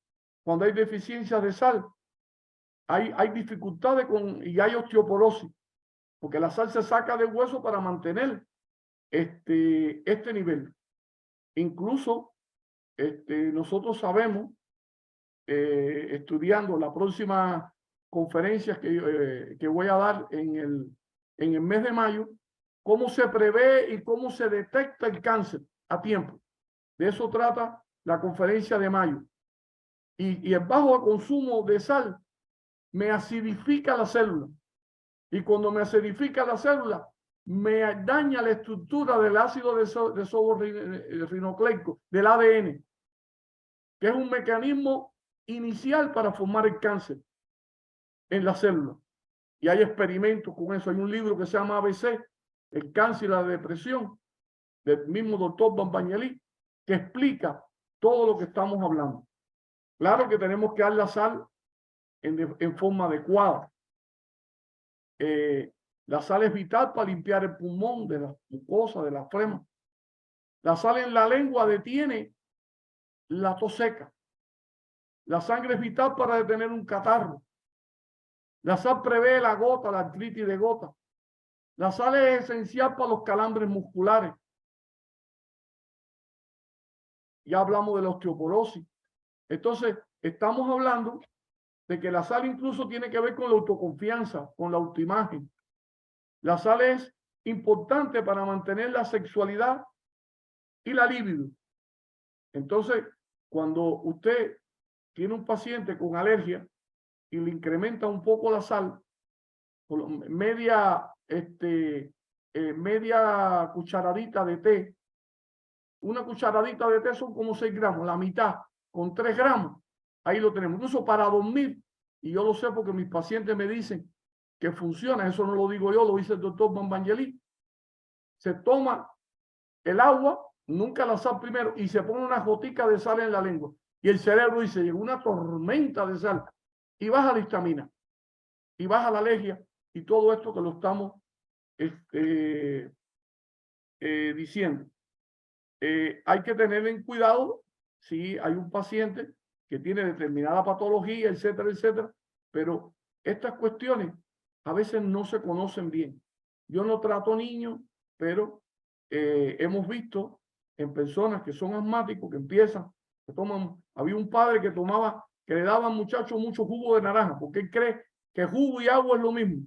Cuando hay deficiencia de sal, hay dificultades y hay osteoporosis, porque la sal se saca del hueso para mantener este nivel. Incluso nosotros sabemos, estudiando la próxima conferencia que voy a dar en el mes de mayo, cómo se prevé y cómo se detecta el cáncer a tiempo. De eso trata la conferencia de mayo. Y el bajo consumo de sal me acidifica la célula. Y cuando me acidifica la célula, me daña la estructura del ácido desoxirribonucleico, del ADN, que es un mecanismo inicial para formar el cáncer en la célula. Y hay experimentos con eso. Hay un libro que se llama ABC, el cáncer y la depresión, del mismo doctor Bambagnelli, que explica todo lo que estamos hablando. Claro que tenemos que dar la sal en forma adecuada. La sal es vital para limpiar el pulmón de la mucosa, de la flema. La sal en la lengua detiene la tos seca. La sangre es vital para detener un catarro. La sal prevé la gota, la artritis de gota. La sal es esencial para los calambres musculares. Ya hablamos de la osteoporosis. Entonces, estamos hablando de que la sal incluso tiene que ver con la autoconfianza, con la autoimagen. La sal es importante para mantener la sexualidad y la libido. Entonces, cuando usted tiene un paciente con alergia y le incrementa un poco la sal, media cucharadita de té, una cucharadita de té son como 6 gramos, la mitad, con 3 gramos, ahí lo tenemos. Incluso para dormir, y yo lo sé porque mis pacientes me dicen que funciona, eso no lo digo yo, lo dice el doctor Bambagnelli. Se toma el agua, nunca la sal primero, y se pone una gotica de sal en la lengua. Y el cerebro dice, llegó una tormenta de sal, y baja la histamina, y baja la alergia, y todo esto que lo estamos diciendo. Hay que tener en cuidado si hay un paciente que tiene determinada patología, etcétera, etcétera, pero estas cuestiones a veces no se conocen bien. Yo no trato niños, pero hemos visto en personas que son asmáticos, que empiezan, que toman, había un padre que tomaba, que le daba al muchacho mucho jugo de naranja, porque él cree que jugo y agua es lo mismo.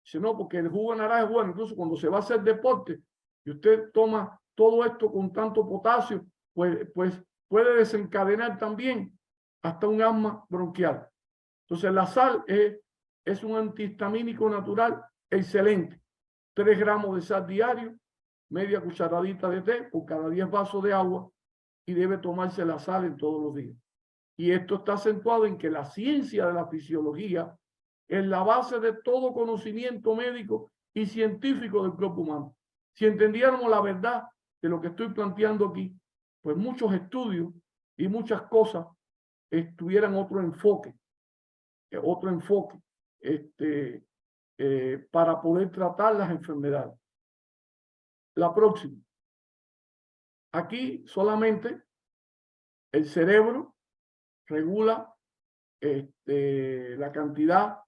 Dice, no, porque el jugo de naranja es bueno, incluso cuando se va a hacer deporte y usted toma todo esto con tanto potasio, pues puede desencadenar también hasta un asma bronquial. Entonces la sal es un antihistamínico natural excelente. 3 gramos de sal diario, media cucharadita de té por cada 10 vasos de agua, y debe tomarse la sal en todos los días. Y esto está acentuado en que la ciencia de la fisiología es la base de todo conocimiento médico y científico del cuerpo humano. Si entendiéramos la verdad de lo que estoy planteando aquí, pues muchos estudios y muchas cosas tuvieran otro enfoque para poder tratar las enfermedades. La próxima. Aquí solamente el cerebro regula la cantidad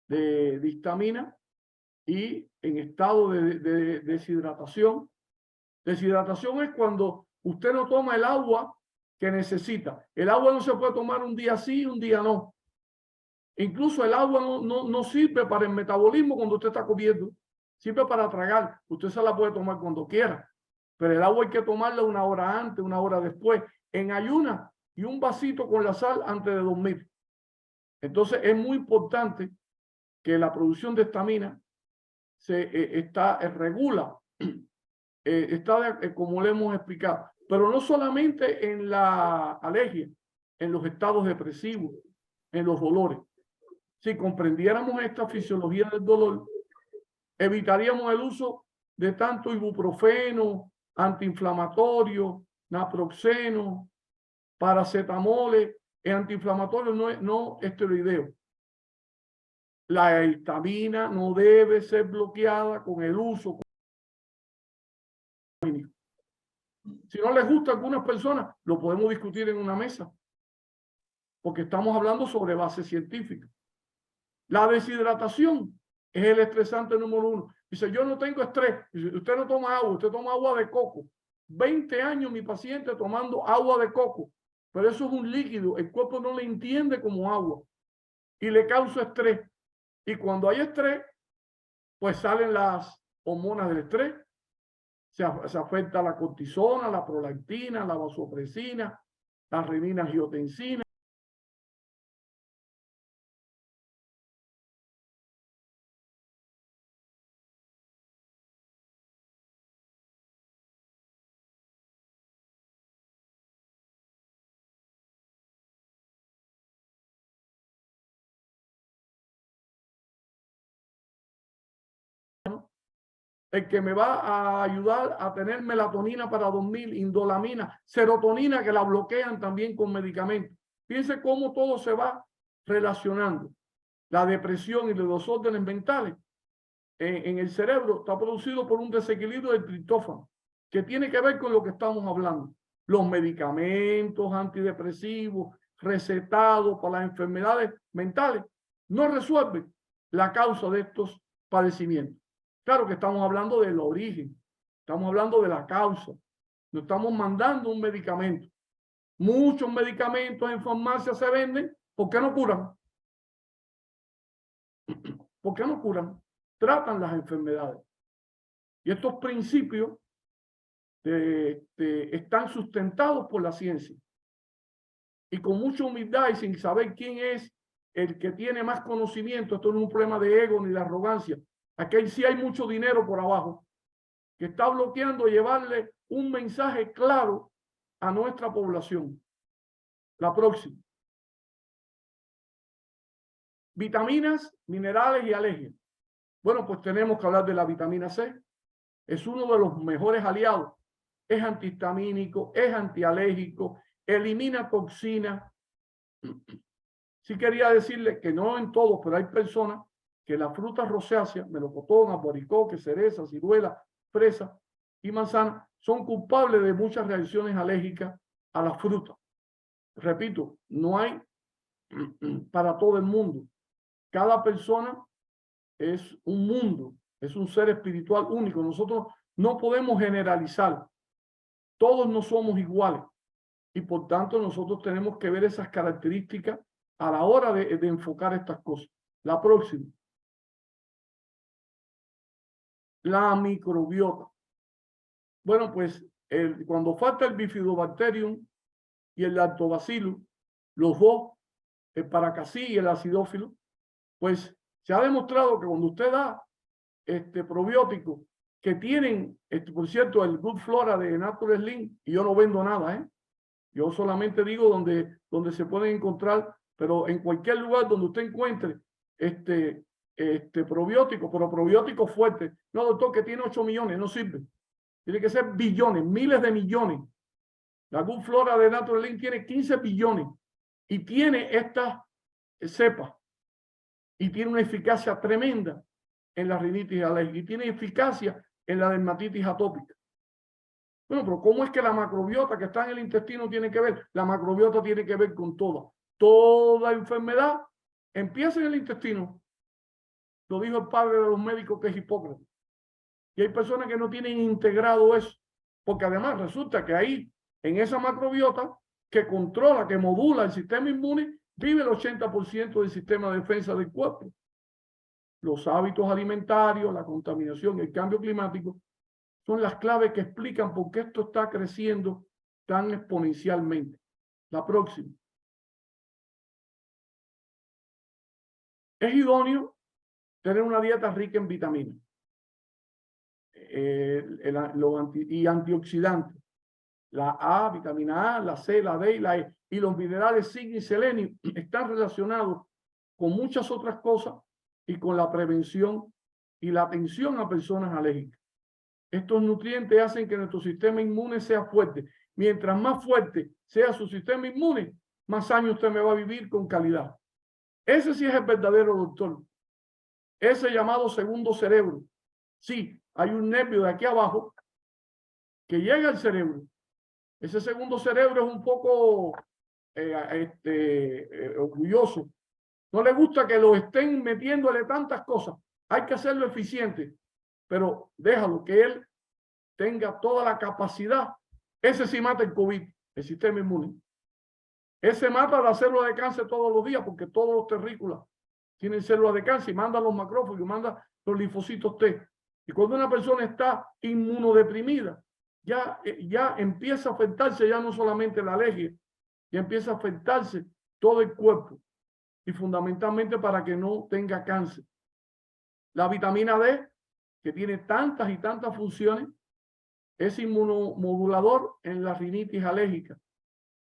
de histamina y en estado de deshidratación. Deshidratación es cuando usted no toma el agua que necesita. El agua no se puede tomar un día sí y un día no. Incluso el agua no sirve para el metabolismo cuando usted está comiendo. Sirve para tragar. Usted se la puede tomar cuando quiera. Pero el agua hay que tomarla una hora antes, una hora después, en ayunas y un vasito con la sal antes de dormir. Entonces es muy importante que la producción de estamina se regula, como le hemos explicado, pero no solamente en la alergia, en los estados depresivos, en los dolores. Si comprendiéramos esta fisiología del dolor, evitaríamos el uso de tanto ibuprofeno, antiinflamatorio, naproxeno, paracetamoles, antiinflamatorios no esteroideos. La histamina no debe ser bloqueada con el uso. Si no les gusta a algunas personas, lo podemos discutir en una mesa, porque estamos hablando sobre base científica. La deshidratación es el estresante número 1. Dice, yo no tengo estrés. Dice, usted no toma agua, usted toma agua de coco. 20 años mi paciente tomando agua de coco, pero eso es un líquido, el cuerpo no le entiende como agua y le causa estrés. Y cuando hay estrés, pues salen las hormonas del estrés, se afecta la cortisona, la prolactina, la vasopresina, la renina angiotensina. El que me va a ayudar a tener melatonina para dormir, indolamina, serotonina, que la bloquean también con medicamentos. Fíjense cómo todo se va relacionando. La depresión y los desórdenes mentales en el cerebro está producido por un desequilibrio del triptófano, que tiene que ver con lo que estamos hablando. Los medicamentos antidepresivos recetados para las enfermedades mentales no resuelven la causa de estos padecimientos. Claro que estamos hablando del origen, estamos hablando de la causa. No estamos mandando un medicamento. Muchos medicamentos en farmacia se venden porque no curan. ¿Por qué no curan? Tratan las enfermedades. Y estos principios están sustentados por la ciencia. Y con mucha humildad y sin saber quién es el que tiene más conocimiento, esto no es un problema de ego ni de arrogancia. Aquí sí hay mucho dinero por abajo que está bloqueando llevarle un mensaje claro a nuestra población. La próxima. Vitaminas, minerales y alergias. Bueno, pues tenemos que hablar de la vitamina C. Es uno de los mejores aliados. Es antihistamínico, es antialérgico, elimina toxinas. Sí quería decirle que no en todos, pero hay personas que las frutas rosáceas, melocotón, albaricoque, cereza, ciruela, fresa y manzana, son culpables de muchas reacciones alérgicas a las frutas. Repito, no hay para todo el mundo. Cada persona es un mundo, es un ser espiritual único. Nosotros no podemos generalizar. Todos no somos iguales. Y por tanto nosotros tenemos que ver esas características a la hora de enfocar estas cosas. La próxima. La microbiota. Bueno, pues cuando falta el Bifidobacterium y el Lactobacillus, los dos, el Paracasí y el acidófilo, pues se ha demostrado que cuando usted da probióticos que tienen, por cierto, el Good Flora de Natural Slim, y yo no vendo nada, yo solamente digo donde se pueden encontrar, pero en cualquier lugar donde usted encuentre probióticos, pero probióticos fuertes. No, doctor, que tiene 8 millones, no sirve. Tiene que ser billones, miles de millones. La Good Flora de Natural Slim tiene 15 billones y tiene estas cepas y tiene una eficacia tremenda en la rinitis alérgica y tiene eficacia en la dermatitis atópica. Bueno, pero ¿cómo es que la macrobiota que está en el intestino tiene que ver? La macrobiota tiene que ver con todo. Toda enfermedad empieza en el intestino. Lo dijo el padre de los médicos, que es Hipócrates. Y hay personas que no tienen integrado eso, porque además resulta que ahí, en esa macrobiota, que controla, que modula el sistema inmune, vive el 80% del sistema de defensa del cuerpo. Los hábitos alimentarios, la contaminación, el cambio climático son las claves que explican por qué esto está creciendo tan exponencialmente. La próxima. Es idóneo tener una dieta rica en vitaminas y antioxidantes. La A, vitamina A, la C, la D y la E. Y los minerales zinc y selenio están relacionados con muchas otras cosas y con la prevención y la atención a personas alérgicas. Estos nutrientes hacen que nuestro sistema inmune sea fuerte. Mientras más fuerte sea su sistema inmune, más años usted me va a vivir con calidad. Ese sí es el verdadero doctor. Ese llamado segundo cerebro. Sí, hay un nervio de aquí abajo que llega al cerebro. Ese segundo cerebro es un poco orgulloso. No le gusta que lo estén metiéndole tantas cosas. Hay que hacerlo eficiente, pero déjalo que él tenga toda la capacidad. Ese sí mata el COVID, el sistema inmune. Ese mata las células de cáncer todos los días, porque todos los terrícolas tienen células de cáncer y manda los macrófagos, manda los linfocitos T. Y cuando una persona está inmunodeprimida, ya empieza a afectarse ya no solamente la alergia, ya empieza a afectarse todo el cuerpo y fundamentalmente para que no tenga cáncer. La vitamina D, que tiene tantas y tantas funciones, es inmunomodulador en la rinitis alérgica.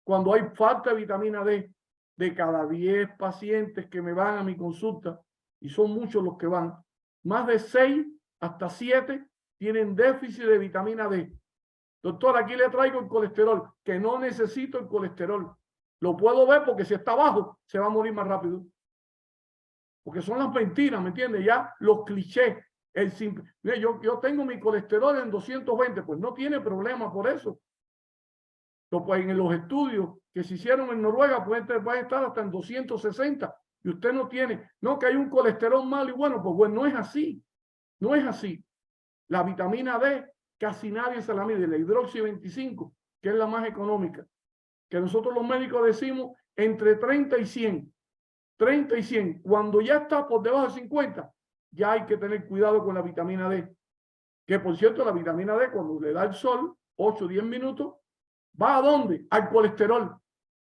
Cuando hay falta de vitamina D, de cada 10 pacientes que me van a mi consulta, y son muchos los que van, más de 6 hasta 7 tienen déficit de vitamina D. Doctor, aquí le traigo el colesterol, que no necesito el colesterol. Lo puedo ver porque si está bajo, se va a morir más rápido. Porque son las mentiras, ¿me entiendes? Ya los clichés. El simple, yo tengo mi colesterol en 220, pues no tiene problema por eso. Pues en los estudios que se hicieron en Noruega puede estar hasta en 260 y usted no tiene, no, que hay un colesterol malo y bueno, pues no es así, no es así. La vitamina D casi nadie se la mide, la hidroxi 25, que es la más económica, que nosotros los médicos decimos entre 30 y 100, 30 y 100, cuando ya está por debajo de 50, ya hay que tener cuidado con la vitamina D, que por cierto la vitamina D cuando le da el sol, 8 o 10 minutos, ¿va a dónde? Al colesterol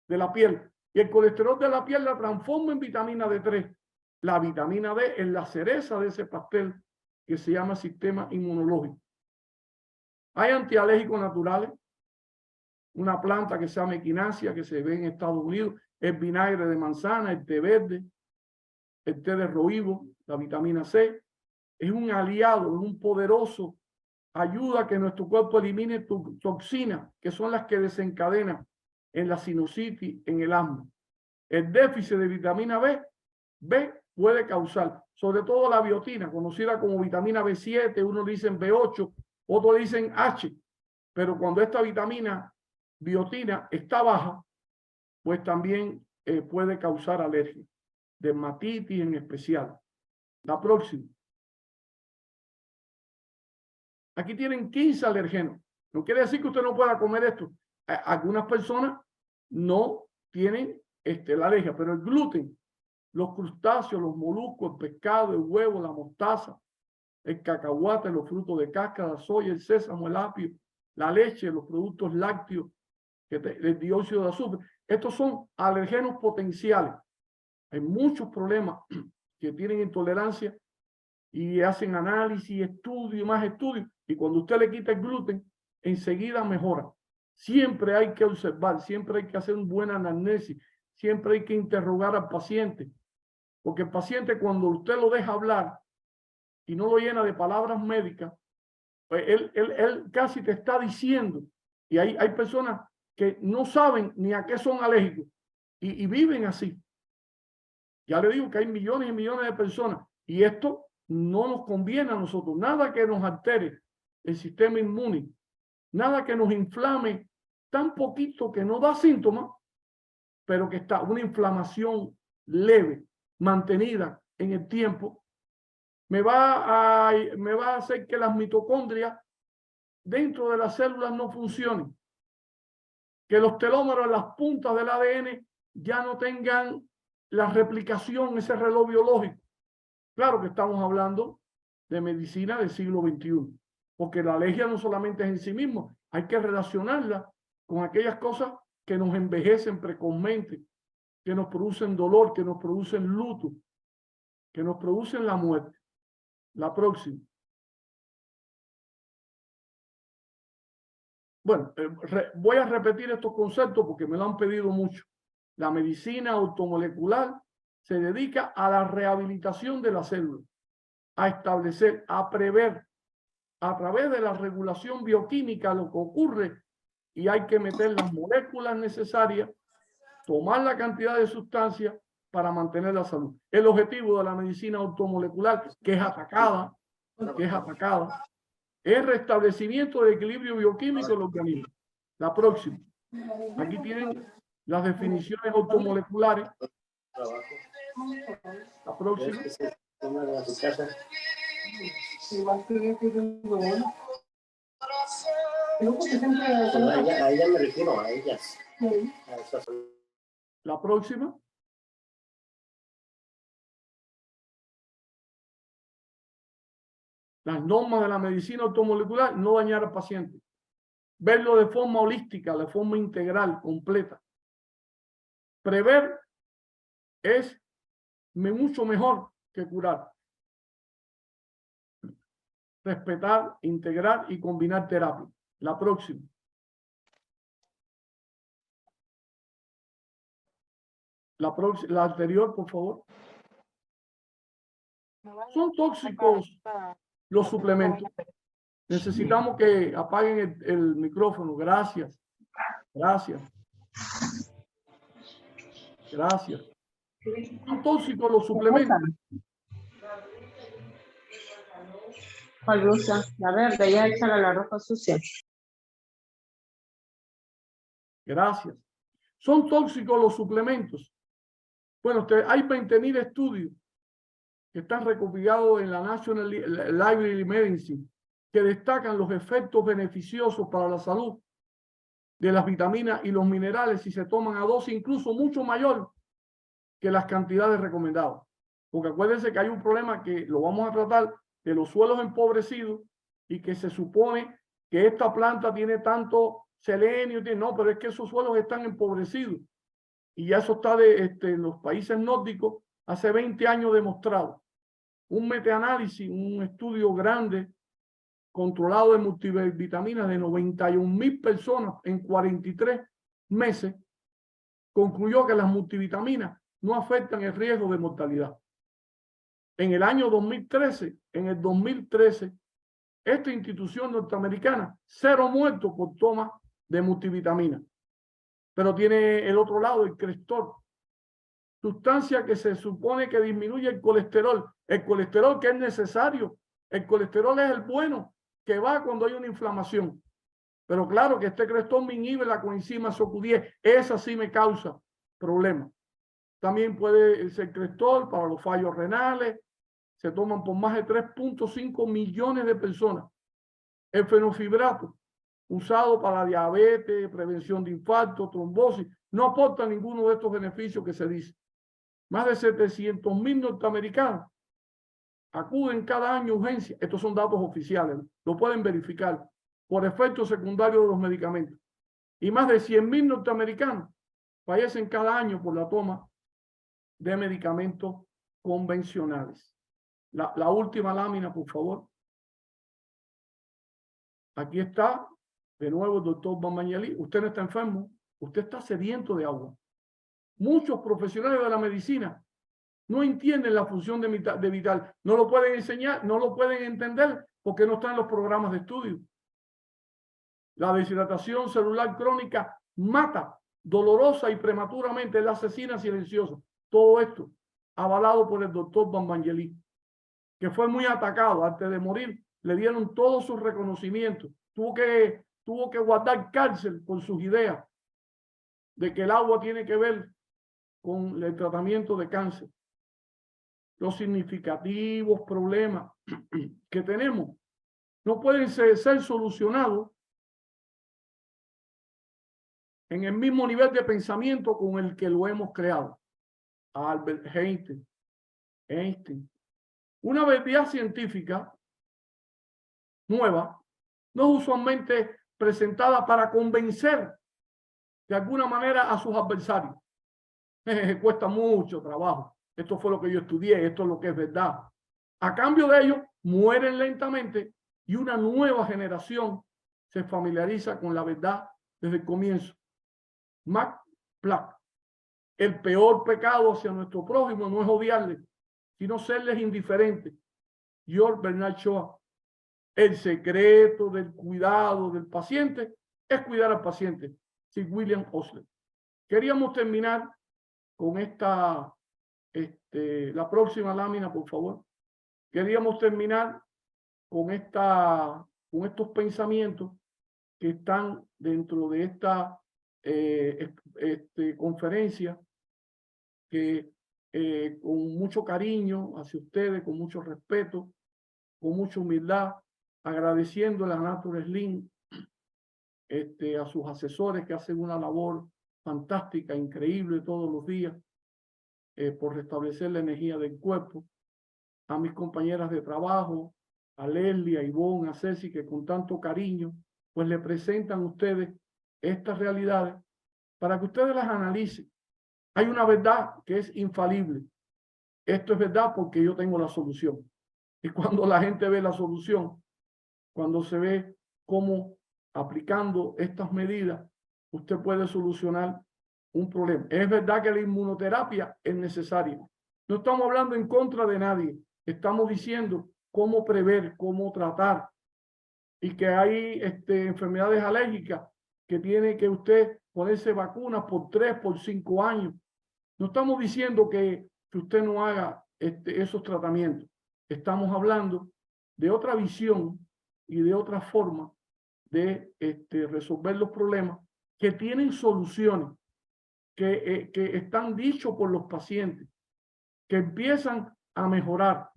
de la piel. Y el colesterol de la piel la transforma en vitamina D3. La vitamina D es la cereza de ese pastel que se llama sistema inmunológico. Hay antialérgicos naturales. Una planta que se llama equinacia, que se ve en Estados Unidos, el vinagre de manzana, el té verde, el té de roibo, la vitamina C. Es un aliado, es un poderoso ayuda a que nuestro cuerpo elimine toxinas, que son las que desencadenan en la sinusitis, en el asma. El déficit de vitamina B puede causar, sobre todo la biotina, conocida como vitamina B7, unos dicen B8, otros dicen H, pero cuando esta vitamina biotina está baja, pues también puede causar alergia, dermatitis en especial. La próxima. Aquí tienen 15 alergenos. No quiere decir que usted no pueda comer esto. Algunas personas no tienen la alergia, pero el gluten, los crustáceos, los moluscos, el pescado, el huevo, la mostaza, el cacahuate, los frutos de cáscara, la soya, el sésamo, el apio, la leche, los productos lácteos, el dióxido de azufre. Estos son alergenos potenciales. Hay muchos problemas que tienen intolerancia y hacen análisis, estudio y más estudios. Y cuando usted le quita el gluten, enseguida mejora. Siempre hay que observar, siempre hay que hacer un buen análisis, siempre hay que interrogar al paciente. Porque el paciente, cuando usted lo deja hablar y no lo llena de palabras médicas, pues él casi te está diciendo. Y hay personas que no saben ni a qué son alérgicos y viven así. Ya le digo que hay millones y millones de personas y esto no nos conviene a nosotros. Nada que nos altere el sistema inmune, nada que nos inflame tan poquito que no da síntomas, pero que está una inflamación leve, mantenida en el tiempo, me va a hacer que las mitocondrias dentro de las células no funcionen. que los telómeros en las puntas del ADN ya no tengan la replicación, ese reloj biológico. Claro que estamos hablando de medicina del siglo XXI, porque la alergia no solamente es en sí mismo, hay que relacionarla con aquellas cosas que nos envejecen precozmente, que nos producen dolor, que nos producen luto, que nos producen la muerte. La próxima. Bueno, voy a repetir estos conceptos porque me lo han pedido mucho. La medicina automolecular se dedica a la rehabilitación de la célula, a establecer, a prever a través de la regulación bioquímica lo que ocurre, y hay que meter las moléculas necesarias, tomar la cantidad de sustancias para mantener la salud. El objetivo de la medicina automolecular, que es atacada, es restablecimiento del equilibrio bioquímico del organismo. La próxima. Aquí tienen las definiciones automoleculares. La próxima. A ella me refiero, a ellas. La próxima. Las normas de la medicina automolecular: no dañar al paciente. Verlo de forma holística, de forma integral, completa. Prever es mucho mejor que curar. Respetar, integrar y combinar terapia. La próxima. La anterior, por favor. Son tóxicos los suplementos. Necesitamos que apaguen el micrófono. Gracias. Gracias. Gracias. Son tóxicos los suplementos. ¿Cuál blusa? La verde, ya échala la ropa sucia. Gracias. Son tóxicos los suplementos. Bueno, hay 20.000 estudios que están recopilados en la National Library of Medicine que destacan los efectos beneficiosos para la salud de las vitaminas y los minerales si se toman a dosis incluso mucho mayor que las cantidades recomendadas. Porque acuérdense que hay un problema que lo vamos a tratar de los suelos empobrecidos y que se supone que esta planta tiene tanto selenio, no, pero es que esos suelos están empobrecidos. Y ya eso está en los países nórdicos hace 20 años demostrado. Un metaanálisis, un estudio grande, controlado de multivitaminas de 91.000 personas en 43 meses, concluyó que las multivitaminas no afectan el riesgo de mortalidad. En el año 2013, esta institución norteamericana, 0 muertos por toma de multivitaminas. Pero tiene el otro lado, el Crestor, sustancia que se supone que disminuye el colesterol que es necesario. El colesterol es el bueno, que va cuando hay una inflamación. Pero claro que este Crestor me inhibe la coenzima CoQ10, esa sí me causa problemas. También puede ser Crestor para los fallos renales, se toman por más de 3.5 millones de personas. El fenofibrato, usado para diabetes, prevención de infarto, trombosis, no aporta ninguno de estos beneficios que se dice. Más de 700.000 norteamericanos acuden cada año a urgencia. Estos son datos oficiales, ¿no? Lo pueden verificar, por efectos secundarios de los medicamentos. Y más de 100.000 norteamericanos fallecen cada año por la toma de medicamentos convencionales. La última lámina, por favor. Aquí está, de nuevo, el doctor Bambangelí. Usted no está enfermo, usted está sediento de agua. Muchos profesionales de la medicina no entienden la función de vital. No lo pueden enseñar, no lo pueden entender porque no están en los programas de estudio. La deshidratación celular crónica mata dolorosa y prematuramente, es la asesina silenciosa. Todo esto avalado por el doctor Bambangelí, que fue muy atacado antes de morir. Le dieron todos sus reconocimientos. Tuvo que guardar cárcel por sus ideas de que el agua tiene que ver con el tratamiento de cáncer. Los significativos problemas que tenemos no pueden ser solucionados en el mismo nivel de pensamiento con el que lo hemos creado. Albert Einstein. Una verdad científica nueva no es usualmente presentada para convencer de alguna manera a sus adversarios. Cuesta mucho trabajo. Esto fue lo que yo estudié, esto es lo que es verdad. A cambio de ello, mueren lentamente y una nueva generación se familiariza con la verdad desde el comienzo. Max Planck. El peor pecado hacia nuestro prójimo no es odiarle, sino serles indiferente. George Bernard Shaw. El secreto del cuidado del paciente es cuidar al paciente. Sí, William Osler. Queríamos terminar con esta, la próxima lámina, por favor. Queríamos terminar con estos pensamientos que están dentro de esta conferencia, que con mucho cariño hacia ustedes, con mucho respeto, con mucha humildad, agradeciéndole a Nature Slim, a sus asesores que hacen una labor fantástica, increíble todos los días, por restablecer la energía del cuerpo, a mis compañeras de trabajo, a Leslie, a Ivonne, a Ceci, que con tanto cariño, pues le presentan a ustedes estas realidades para que ustedes las analicen. Hay una verdad que es infalible. Esto es verdad porque yo tengo la solución. Y cuando la gente ve la solución, cuando se ve cómo aplicando estas medidas, usted puede solucionar un problema. Es verdad que la inmunoterapia es necesaria. No estamos hablando en contra de nadie. Estamos diciendo cómo prever, cómo tratar. Y que hay enfermedades alérgicas que tiene que usted ponerse vacunas por 3, por 5 años. No estamos diciendo que usted no haga esos tratamientos. Estamos hablando de otra visión y de otra forma de resolver los problemas que tienen soluciones, que están dichos por los pacientes, que empiezan a mejorar,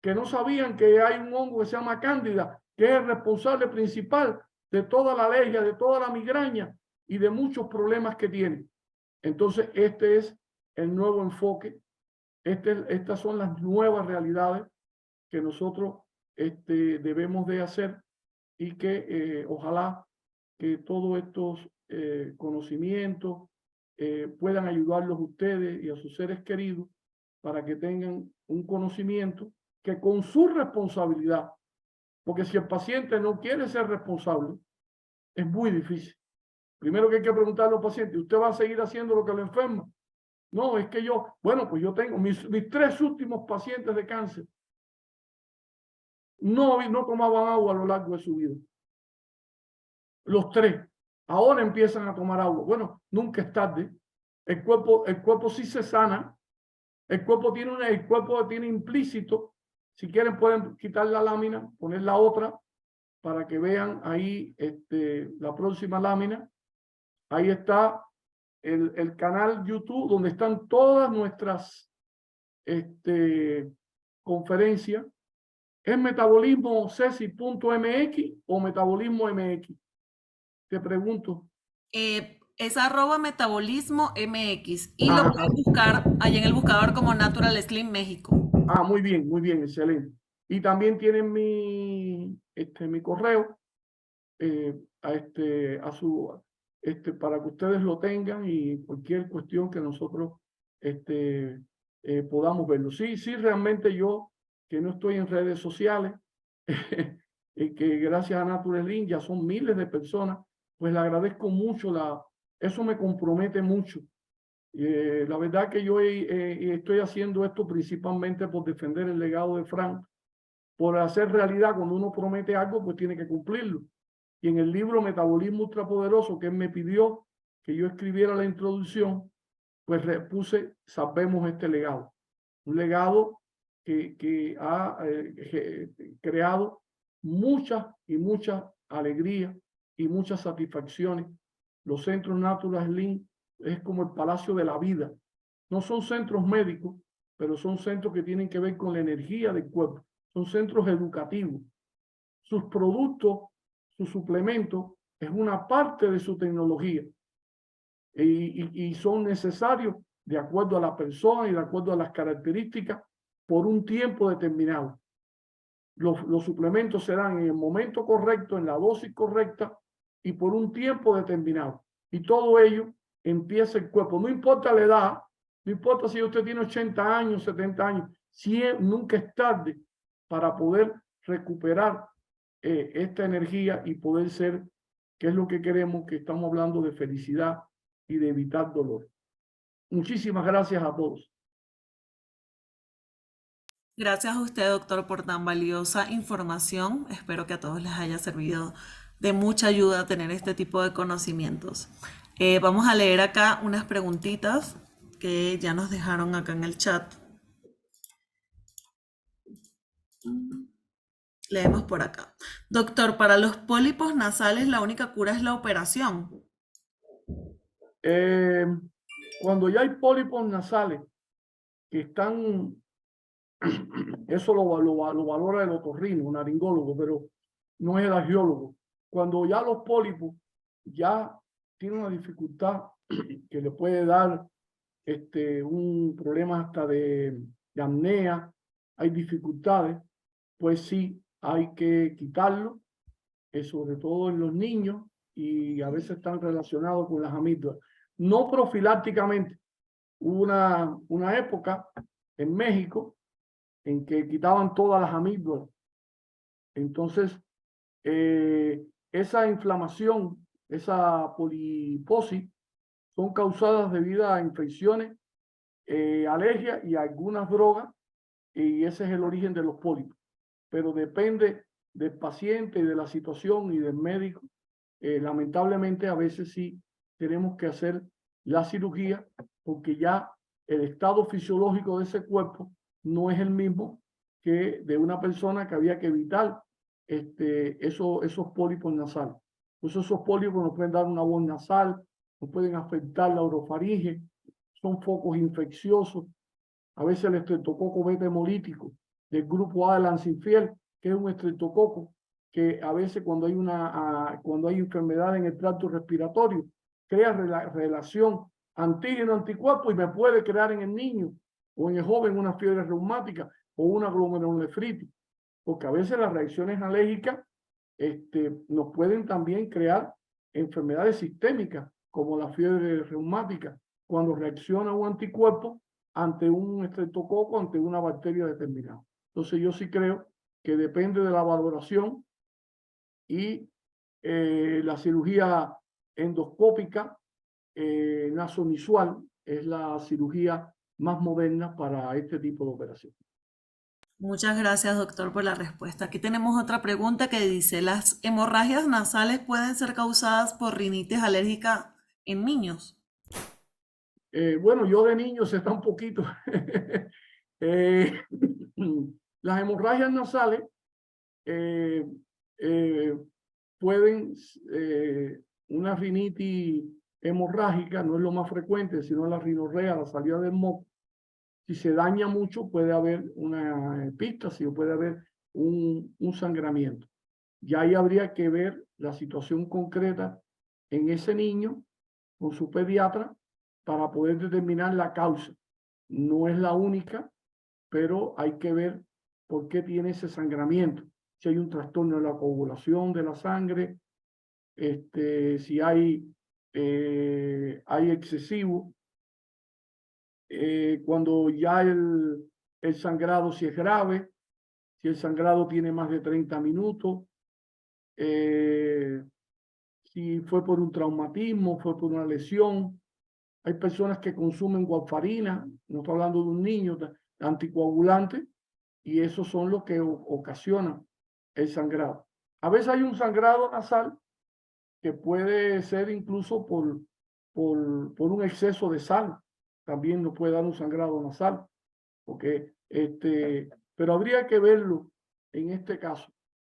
que no sabían que hay un hongo que se llama cándida, que es el responsable principal de toda la alergia, de toda la migraña y de muchos problemas que tienen. Entonces, este es el nuevo enfoque. Estas son las nuevas realidades que nosotros debemos de hacer y que ojalá que todos estos conocimientos puedan ayudarlos a ustedes y a sus seres queridos para que tengan un conocimiento que con su responsabilidad, porque si el paciente no quiere ser responsable, es muy difícil. Primero que hay que preguntarle a los pacientes, ¿usted va a seguir haciendo lo que lo enferma? No, es que yo, bueno, pues yo tengo mis 3 últimos pacientes de cáncer. No tomaban agua a lo largo de su vida. Los 3. Ahora empiezan a tomar agua. Bueno, nunca es tarde. El cuerpo sí se sana. El cuerpo tiene implícito. Si quieren pueden quitar la lámina, poner la otra para que vean ahí la próxima lámina. Ahí está el canal YouTube donde están todas nuestras conferencias. ¿Es metabolismo ceci.mx o metabolismo MX? Te pregunto. Es @metabolismo MX y lo pueden buscar allá en el buscador como Natural Slim México. Ah, muy bien, excelente. Y también tienen mi correo para que ustedes lo tengan y cualquier cuestión que nosotros podamos verlo. Sí, realmente yo, que no estoy en redes sociales, y que gracias a Nature Slim ya son miles de personas, pues le agradezco mucho, eso me compromete mucho. La verdad que yo estoy haciendo esto principalmente por defender el legado de Frank, por hacer realidad. Cuando uno promete algo, pues tiene que cumplirlo. Y en el libro Metabolismo Ultrapoderoso, que él me pidió que yo escribiera la introducción, pues puse Salvemos este legado. Un legado que ha creado muchas alegrías y muchas satisfacciones. Los centros Natural Slim es como el palacio de la vida. No son centros médicos, pero son centros que tienen que ver con la energía del cuerpo. Son centros educativos. Sus productos, sus suplementos, es una parte de su tecnología. y son necesarios de acuerdo a la persona y de acuerdo a las características por un tiempo determinado. Los suplementos se dan en el momento correcto, en la dosis correcta y por un tiempo determinado. Y todo ello empieza el cuerpo. No importa la edad, no importa si usted tiene 80 años, 70 años, nunca es tarde para poder recuperar esta energía y poder ser, que es lo que queremos, que estamos hablando de felicidad y de evitar dolor. Muchísimas gracias a todos. Gracias a usted, doctor, por tan valiosa información. Espero que a todos les haya servido de mucha ayuda tener este tipo de conocimientos. Vamos a leer acá unas preguntitas que ya nos dejaron acá en el chat. Leemos por acá. Doctor, para los pólipos nasales la única cura es la operación. Cuando ya hay pólipos nasales que están, eso lo valora el otorrino, un laringólogo, pero no es el angiólogo. Cuando ya los pólipos ya tienen una dificultad que le puede dar un problema hasta de apnea, hay dificultades, pues sí, hay que quitarlo, sobre todo en los niños, y a veces están relacionados con las amígdalas. No profilácticamente. Hubo una época en México en que quitaban todas las amígdalas. Entonces, esa inflamación, esa poliposis, son causadas debido a infecciones, alergias y algunas drogas, y ese es el origen de los pólipos. Pero depende del paciente y de la situación y del médico. Lamentablemente, a veces sí tenemos que hacer la cirugía porque ya el estado fisiológico de ese cuerpo no es el mismo que de una persona que había que evitar esos pólipos nasales. Pues esos pólipos nos pueden dar una voz nasal, nos pueden afectar la orofaringe, son focos infecciosos. A veces el estreptococo beta hemolítico del grupo A de Lancinfiel, que es un estreptococo que a veces cuando hay enfermedad en el tracto respiratorio, crea relación antígeno-anticuerpo y me puede crear en el niño o en el joven una fiebre reumática o una glomerulonefritis, porque a veces las reacciones alérgicas nos pueden también crear enfermedades sistémicas como la fiebre reumática, cuando reacciona un anticuerpo ante un estreptococo, ante una bacteria determinada. Entonces yo sí creo que depende de la valoración y la cirugía endoscópica nasonisual es la cirugía más moderna para este tipo de operación. Muchas gracias, doctor, por la respuesta. Aquí tenemos otra pregunta que dice, ¿las hemorragias nasales pueden ser causadas por rinitis alérgica en niños? Bueno, yo de niño se está un poquito. Las hemorragias nasales pueden, una rinitis hemorrágica no es lo más frecuente, sino la rinorrea, la salida del moco. Si se daña mucho, puede haber una epístasis o puede haber un sangramiento. Y ahí habría que ver la situación concreta en ese niño con su pediatra para poder determinar la causa. No es la única, pero hay que ver por qué tiene ese sangramiento. Si hay un trastorno de la coagulación de la sangre, si hay excesivo, cuando ya el sangrado si es grave, si el sangrado tiene más de 30 minutos, si fue por un traumatismo, fue por una lesión. Hay personas que consumen warfarina, no estoy hablando de un niño, anticoagulante, y esos son los que ocasionan el sangrado. A veces hay un sangrado nasal que puede ser incluso por un exceso de sal. También nos puede dar un sangrado nasal, porque pero habría que verlo en este caso.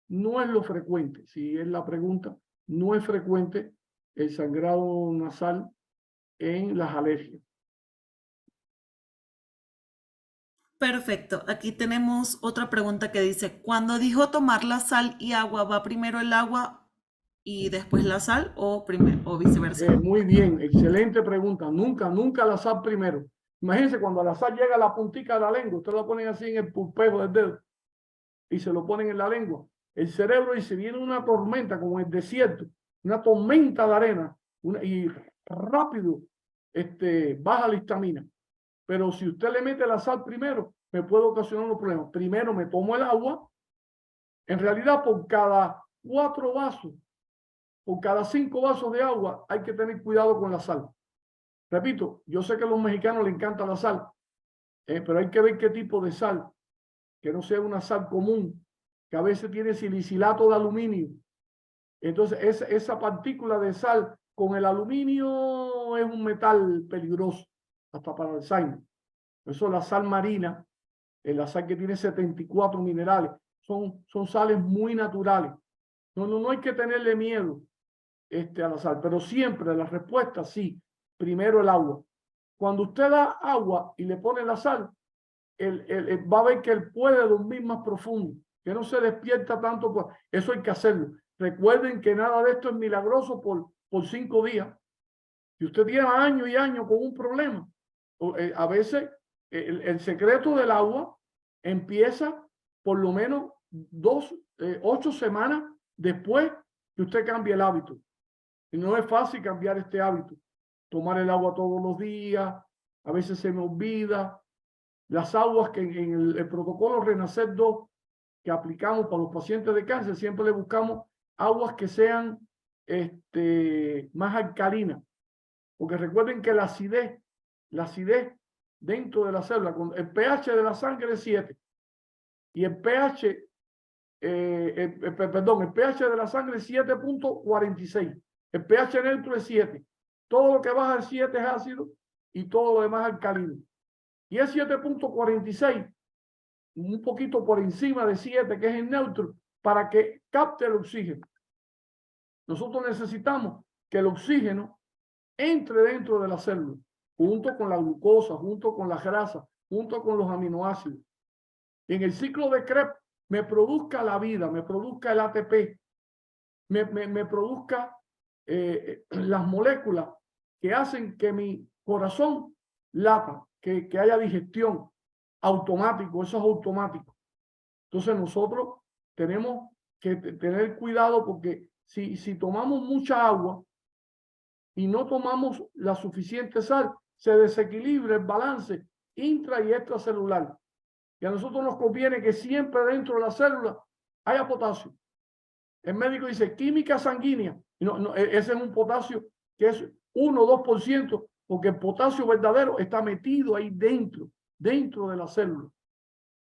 No es lo frecuente, si es la pregunta, no es frecuente el sangrado nasal en las alergias. Perfecto. Aquí tenemos otra pregunta que dice, cuando dijo tomar la sal y agua, ¿va primero el agua y después la sal o viceversa? Muy bien, excelente pregunta. Nunca la sal primero. Imagínense cuando la sal llega a la puntica de la lengua, ustedes la ponen así en el pulpejo del dedo y se lo ponen en la lengua. El cerebro dice, viene una tormenta como en el desierto, una tormenta de arena y rápido baja la histamina. Pero si usted le mete la sal primero, me puede ocasionar unos problemas. Primero me tomo el agua. En realidad, por cada 4 vasos, por cada 5 vasos de agua, hay que tener cuidado con la sal. Repito, yo sé que a los mexicanos les encanta la sal, pero hay que ver qué tipo de sal, que no sea una sal común, que a veces tiene silicilato de aluminio. Entonces, esa partícula de sal con el aluminio es un metal peligroso, hasta para el Alzheimer. Por eso la sal marina, la sal que tiene 74 minerales, son sales muy naturales. No hay que tenerle miedo a la sal, pero siempre la respuesta sí, primero el agua. Cuando usted da agua y le pone la sal, va a ver que él puede dormir más profundo, que no se despierta tanto. Eso hay que hacerlo. Recuerden que nada de esto es milagroso por 5 días. Si usted tiene años y años con un problema, a veces el secreto del agua empieza por lo menos 8 semanas después que usted cambie el hábito. Y no es fácil cambiar este hábito. Tomar el agua todos los días, a veces se me olvida. Las aguas que en el protocolo Renacer 2 que aplicamos para los pacientes de cáncer, siempre le buscamos aguas que sean más alcalinas. Porque recuerden que la acidez dentro de la célula, el pH de la sangre es 7 y el pH de la sangre es 7.46. El pH neutro es 7. Todo lo que baja de 7 es ácido y todo lo demás es alcalino. Y es 7.46, un poquito por encima de 7, que es el neutro, para que capte el oxígeno. Nosotros necesitamos que el oxígeno entre dentro de la célula, junto con la glucosa, junto con la grasa, junto con los aminoácidos. Y en el ciclo de Krebs me produzca la vida, me produzca el ATP, me produzca las moléculas que hacen que mi corazón lata, que haya digestión automático, eso es automático. Entonces nosotros tenemos que tener cuidado porque si tomamos mucha agua y no tomamos la suficiente sal, se desequilibra el balance intra y extracelular. Y a nosotros nos conviene que siempre dentro de la célula haya potasio. El médico dice química sanguínea. Ese es un potasio que es 1 o 2%, porque el potasio verdadero está metido ahí dentro de la célula.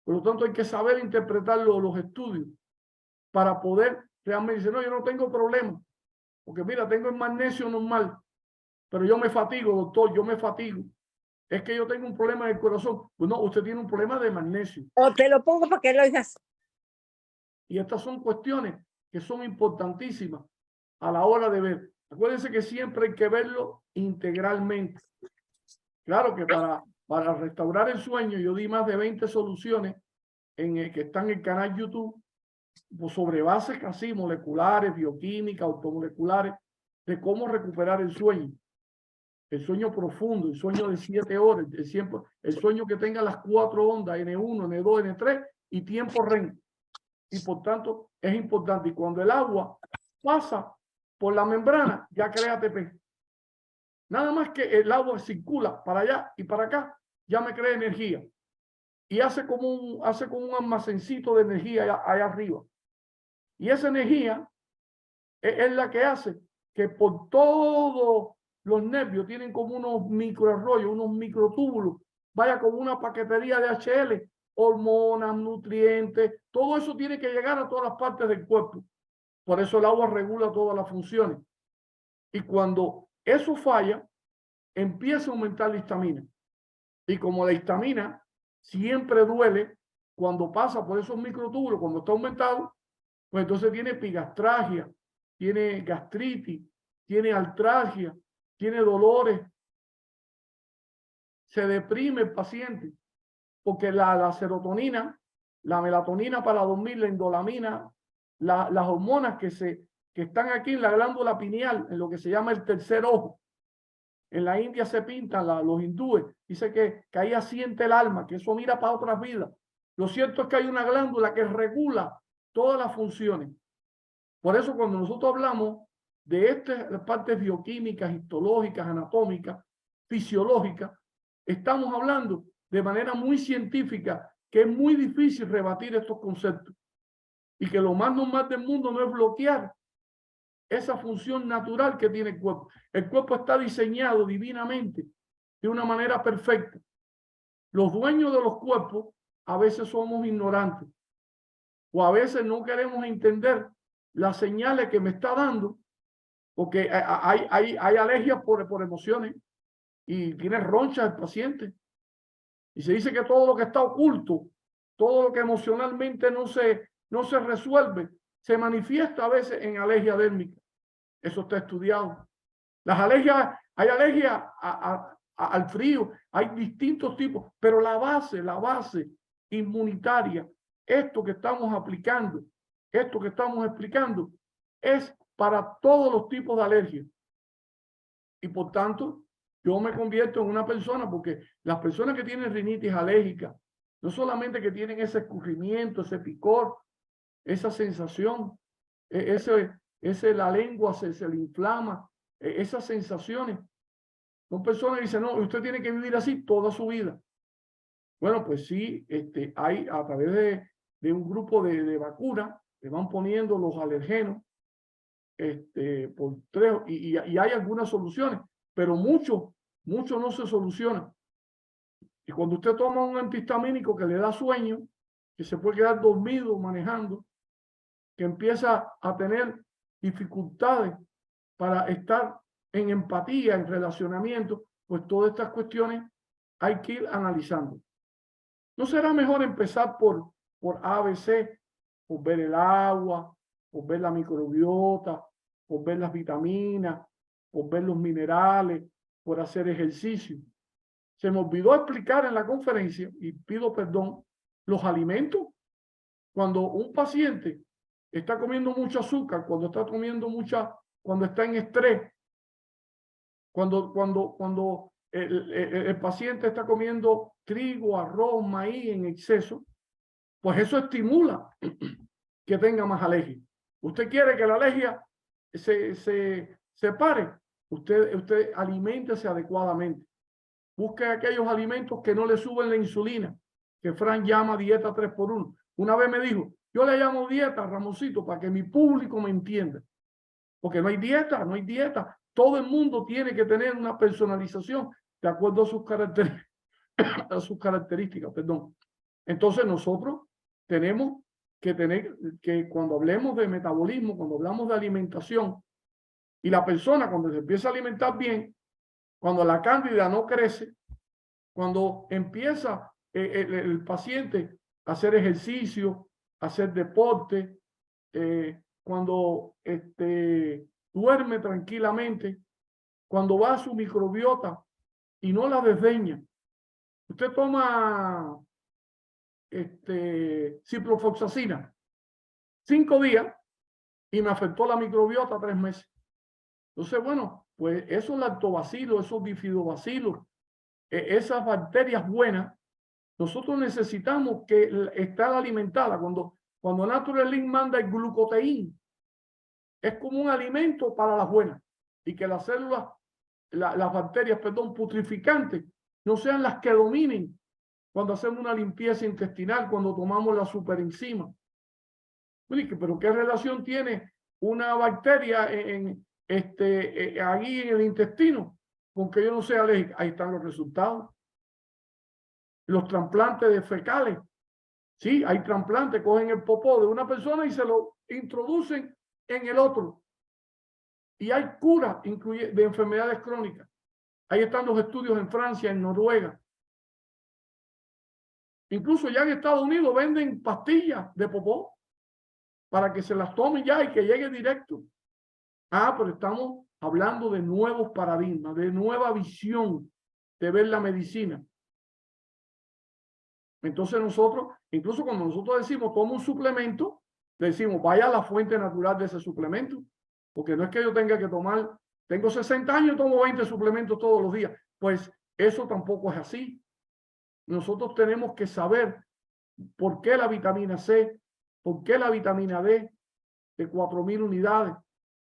Por lo tanto, hay que saber interpretar los estudios para poder realmente decir, no, yo no tengo problema, porque mira, tengo el magnesio normal, pero yo me fatigo, doctor, yo me fatigo. Es que yo tengo un problema en el corazón. Pues no, usted tiene un problema de magnesio. O te lo pongo para que lo digas. Y estas son cuestiones que son importantísimas a la hora de ver. Acuérdense que siempre hay que verlo integralmente. Claro que para restaurar el sueño, yo di más de 20 soluciones que están en el canal YouTube sobre bases casi moleculares, bioquímicas, automoleculares, de cómo recuperar el sueño profundo, el sueño de 7 horas, el sueño que tenga las 4 ondas, N1, N2, N3 y tiempo REM. Y por tanto es importante. Y cuando el agua pasa por la membrana, ya crea ATP. Nada más que el agua circula para allá y para acá, ya me crea energía. Y hace como un almacencito de energía allá arriba. Y esa energía es la que hace que por todos los nervios tienen como unos microarroyos, unos microtúbulos, vaya como una paquetería de HL, hormonas, nutrientes, todo eso tiene que llegar a todas las partes del cuerpo. Por eso el agua regula todas las funciones. Y cuando eso falla, empieza a aumentar la histamina. Y como la histamina siempre duele cuando pasa por esos microtúbulos, cuando está aumentado, pues entonces tiene epigastralgia, tiene gastritis, tiene artralgia, tiene dolores. Se deprime el paciente porque la serotonina, la melatonina para dormir, la indolamina, las hormonas que se que están aquí en la glándula pineal, en lo que se llama el tercer ojo. En la India se pintan los hindúes, dice que ahí asiente el alma, que eso mira para otras vidas. Lo cierto es que hay una glándula que regula todas las funciones. Por eso cuando nosotros hablamos de estas partes bioquímicas, histológicas, anatómicas, fisiológicas, estamos hablando de manera muy científica que es muy difícil rebatir estos conceptos y que lo más normal del mundo no es bloquear esa función natural que tiene el cuerpo. El cuerpo está diseñado divinamente de una manera perfecta. Los dueños de los cuerpos a veces somos ignorantes o a veces no queremos entender las señales que me está dando, porque hay alergias por emociones y tiene ronchas el paciente. Y se dice que todo lo que está oculto, todo lo que emocionalmente no se resuelve, se manifiesta a veces en alergia dérmica. Eso está estudiado. Las alergias, hay alergias al frío, hay distintos tipos, pero la base inmunitaria, esto que estamos aplicando, esto que estamos explicando, es para todos los tipos de alergias. Y por tanto, yo me convierto en una persona, porque las personas que tienen rinitis alérgica, no solamente que tienen ese escurrimiento, ese picor, esa sensación, la lengua se le inflama, esas sensaciones. Son personas que dicen, no, usted tiene que vivir así toda su vida. Bueno, pues sí, hay a través de un grupo de vacunas, le van poniendo los alergenos, por 3, y hay algunas soluciones, pero mucho no se soluciona. Y cuando usted toma un antihistamínico que le da sueño, que se puede quedar dormido manejando, que empieza a tener dificultades para estar en empatía, en relacionamiento, pues todas estas cuestiones hay que ir analizando. ¿No será mejor empezar por ABC, por ver el agua, por ver la microbiota, por ver las vitaminas, por ver los minerales, por hacer ejercicio? Se me olvidó explicar en la conferencia, y pido perdón, los alimentos. Cuando un paciente está comiendo mucho azúcar, cuando está comiendo cuando está en estrés, cuando el paciente está comiendo trigo, arroz, maíz en exceso, pues eso estimula que tenga más alergia. Usted quiere que la alergia se pare, usted aliméntese adecuadamente. Busque aquellos alimentos que no le suben la insulina, que Fran llama dieta 3x1. Una vez me dijo, yo le llamo dieta, Ramoncito, para que mi público me entienda. Porque no hay dieta, no hay dieta. Todo el mundo tiene que tener una personalización de acuerdo a sus características, perdón. Entonces nosotros tenemos que tener que, cuando hablemos de metabolismo, cuando hablamos de alimentación, y la persona cuando se empieza a alimentar bien, cuando la cándida no crece, cuando empieza el paciente a hacer ejercicio, a hacer deporte, cuando duerme tranquilamente, cuando va a su microbiota y no la desdeña. Usted toma ciprofloxacina 5 días y me afectó la microbiota 3 meses. Entonces, bueno, pues esos lactobacilos, esos bifidobacilos, esas bacterias buenas, nosotros necesitamos que estar alimentada. Cuando Natural Link manda el glucoteín, es como un alimento para las buenas, y que las células, las bacterias, perdón, putrificantes, no sean las que dominen cuando hacemos una limpieza intestinal, cuando tomamos la superenzima. Pero ¿qué relación tiene una bacteria ahí en el intestino con que yo no sea alérgica? Ahí están los resultados. Los trasplantes de fecales. Sí, hay trasplantes, cogen el popó de una persona y se lo introducen en el otro. Y hay cura de enfermedades crónicas. Ahí están los estudios en Francia, en Noruega. Incluso ya en Estados Unidos venden pastillas de popó para que se las tomen ya y que llegue directo. Pero estamos hablando de nuevos paradigmas, de nueva visión de ver la medicina. Entonces nosotros, incluso cuando nosotros decimos toma un suplemento, decimos vaya a la fuente natural de ese suplemento. porque no es que yo tenga que tomar, tengo 60 años y tomo 20 suplementos todos los días. Pues eso tampoco es así. Nosotros tenemos que saber por qué la vitamina C, por qué la vitamina D de 4.000 unidades.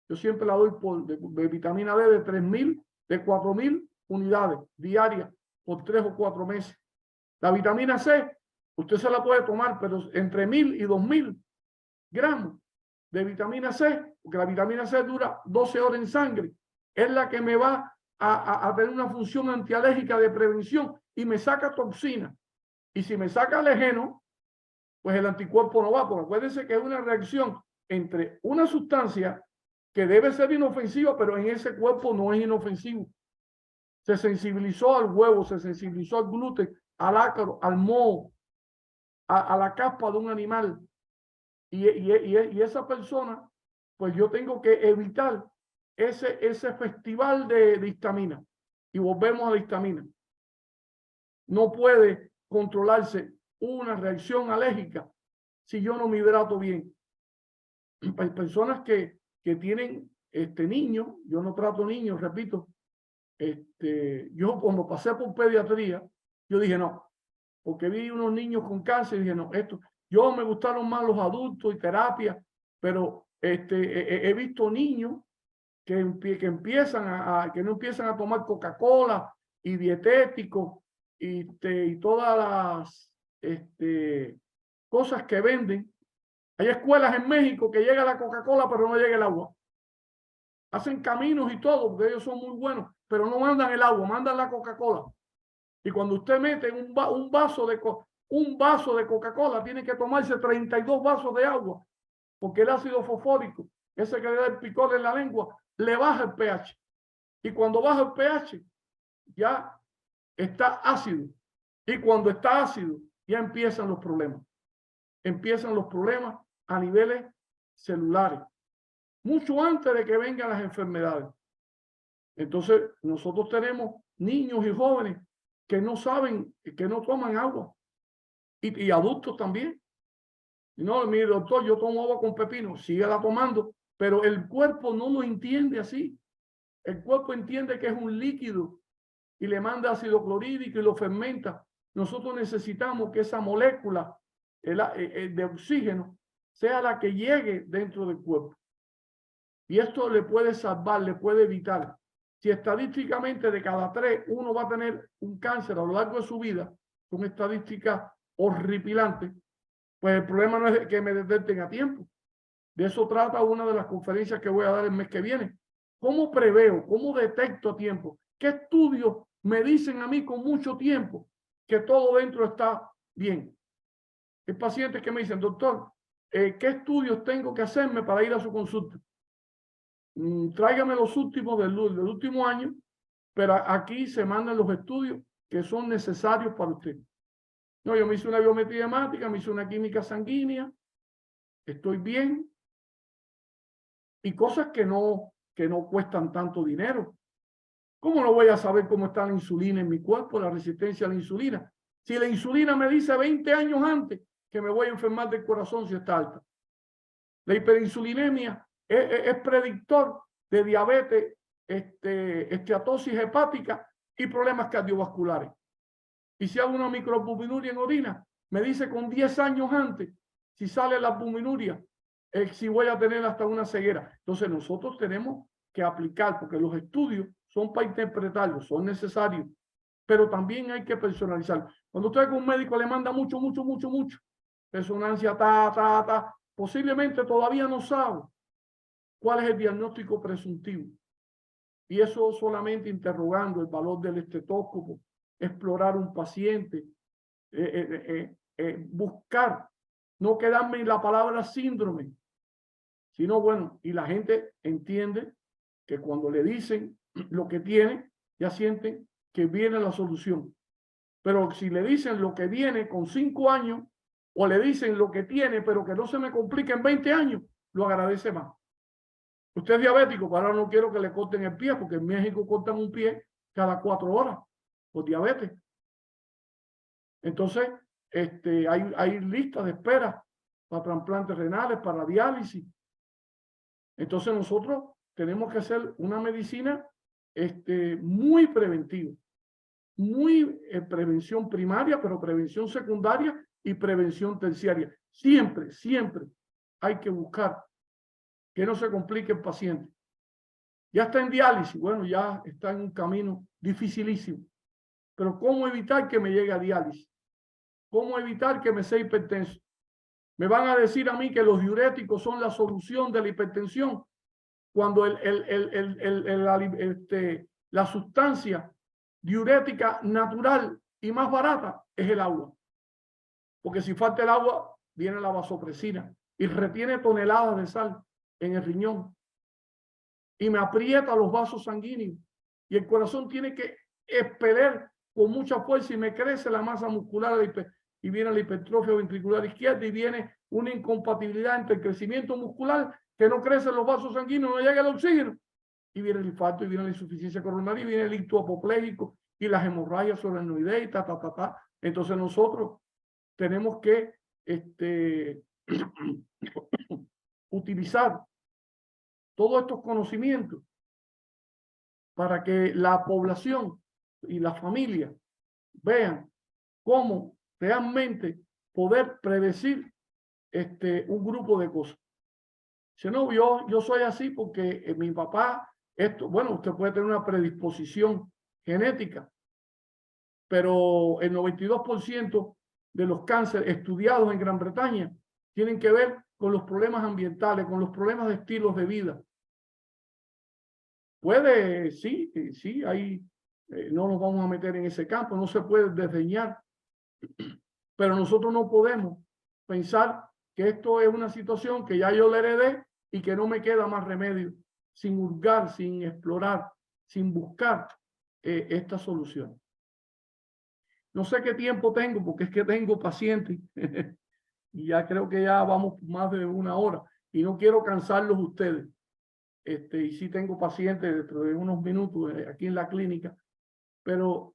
Yo siempre la doy de vitamina D de 3.000, de 4.000 unidades diarias por 3 o 4 meses. La vitamina C, usted se la puede tomar, pero entre 1.000 y 2.000 gramos de vitamina C, porque la vitamina C dura 12 horas en sangre. Es la que me va a tener una función antialérgica de prevención y me saca toxina. Y si me saca alergeno, pues el anticuerpo no va, porque acuérdense que es una reacción entre una sustancia que debe ser inofensiva, pero en ese cuerpo no es inofensivo. Se sensibilizó al huevo, se sensibilizó al gluten, al ácaro, al moho, a la caspa de un animal. Y esa persona, pues yo tengo que evitar ese festival de histamina. Y volvemos a la histamina. No puede controlarse una reacción alérgica si yo no me hidrato bien. Hay personas que tienen niños, yo no trato niños, repito. Yo cuando pasé por pediatría, yo dije no, porque vi unos niños con cáncer y dije no, yo me gustaron más los adultos y terapia, pero he visto niños que empiezan que no empiezan a tomar Coca-Cola y dietéticos y todas las cosas que venden. Hay escuelas en México que llega la Coca-Cola pero no llega el agua. Hacen caminos y todo porque ellos son muy buenos, pero no mandan el agua, mandan la Coca-Cola. Y cuando usted mete un vaso de Coca-Cola, tiene que tomarse 32 vasos de agua, porque el ácido fosfórico, ese que le da el picor en la lengua, le baja el pH. Y cuando baja el pH, ya está ácido. Y cuando está ácido, ya empiezan los problemas. Empiezan los problemas a niveles celulares, mucho antes de que vengan las enfermedades. Entonces, nosotros tenemos niños y jóvenes que no saben, que no toman agua. Y adultos también. No, mire, doctor, yo tomo agua con pepino. Síguela tomando, pero el cuerpo no lo entiende así. El cuerpo entiende que es un líquido y le manda ácido clorhídrico y lo fermenta. Nosotros necesitamos que esa molécula de oxígeno sea la que llegue dentro del cuerpo. Y esto le puede salvar, le puede evitar. Si estadísticamente de cada 3 uno va a tener un cáncer a lo largo de su vida, son estadísticas horripilantes, pues el problema no es que me detecten a tiempo. De eso trata una de las conferencias que voy a dar el mes que viene. ¿Cómo preveo? ¿Cómo detecto a tiempo? ¿Qué estudios me dicen a mí con mucho tiempo que todo dentro está bien? Hay pacientes que me dicen, doctor, ¿qué estudios tengo que hacerme para ir a su consulta? Tráigame los últimos del último año, pero aquí se mandan los estudios que son necesarios para usted. No, yo me hice una biometría hemática, me hice una química sanguínea, estoy bien. Y cosas que no cuestan tanto dinero. ¿Cómo no voy a saber cómo está la insulina en mi cuerpo, la resistencia a la insulina? Si la insulina me dice 20 años antes que me voy a enfermar del corazón si está alta. La hiperinsulinemia es predictor de diabetes, esteatosis hepática y problemas cardiovasculares. Y si hago una microalbuminuria en orina, me dice con 10 años antes si sale la albuminuria, si voy a tener hasta una ceguera. Entonces nosotros tenemos que aplicar, porque los estudios son para interpretarlos, son necesarios, pero también hay que personalizarlo. Cuando usted con un médico le manda mucho, resonancia, posiblemente todavía no sabe cuál es el diagnóstico presuntivo. Y eso solamente interrogando el valor del estetoscopio, explorar un paciente, buscar, no quedarme en la palabra síndrome, sino bueno, y la gente entiende que cuando le dicen lo que tiene, ya sienten que viene la solución. Pero si le dicen lo que viene con 5 años, o le dicen lo que tiene, pero que no se me complique en 20 años, lo agradece más. Usted es diabético, pero ahora no quiero que le corten el pie, porque en México cortan un pie cada 4 horas por diabetes. Entonces, hay listas de espera para trasplantes renales, para diálisis. Entonces nosotros tenemos que hacer una medicina muy preventiva, muy prevención primaria, pero prevención secundaria y prevención terciaria. Siempre, siempre hay que buscar que no se complique el paciente. Ya está en diálisis, bueno, ya está en un camino dificilísimo. Pero ¿cómo evitar que me llegue a diálisis? ¿Cómo evitar que me sea hipertenso? Me van a decir a mí que los diuréticos son la solución de la hipertensión, cuando la sustancia diurética natural y más barata es el agua. Porque si falta el agua, viene la vasopresina y retiene toneladas de sal en el riñón y me aprieta los vasos sanguíneos y el corazón tiene que expeler con mucha fuerza y me crece la masa muscular y viene la hipertrofia ventricular izquierda y viene una incompatibilidad entre el crecimiento muscular, que no crecen los vasos sanguíneos, no llega el oxígeno, y viene el infarto y viene la insuficiencia coronaria y viene el ictus apopléjico y las hemorragias solenoideas y Entonces nosotros tenemos que utilizar todos estos conocimientos para que la población y la familia vean cómo realmente poder predecir un grupo de cosas. Si no, yo soy así porque mi papá, bueno, usted puede tener una predisposición genética, pero el 92% de los cánceres estudiados en Gran Bretaña tienen que ver con los problemas ambientales, con los problemas de estilos de vida. Puede, sí, ahí no nos vamos a meter en ese campo, no se puede desdeñar, pero nosotros no podemos pensar que esto es una situación que ya yo le heredé y que no me queda más remedio, sin hurgar, sin explorar, sin buscar esta solución. No sé qué tiempo tengo, porque es que tengo pacientes y ya creo que ya vamos más de 1 hora y no quiero cansarlos ustedes. Y sí tengo pacientes dentro de unos minutos aquí en la clínica, pero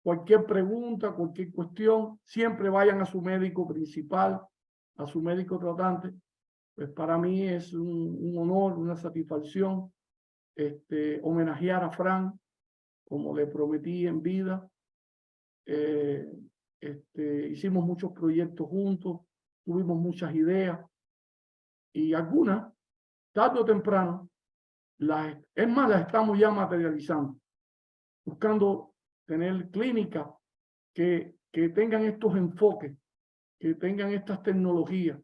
cualquier pregunta, cualquier cuestión, siempre vayan a su médico principal, a su médico tratante. Pues para mí es un honor, una satisfacción homenajear a Fran, como le prometí en vida. Hicimos muchos proyectos juntos, tuvimos muchas ideas y algunas, tarde o temprano, las estamos ya materializando, buscando tener clínicas que tengan estos enfoques, que tengan estas tecnologías,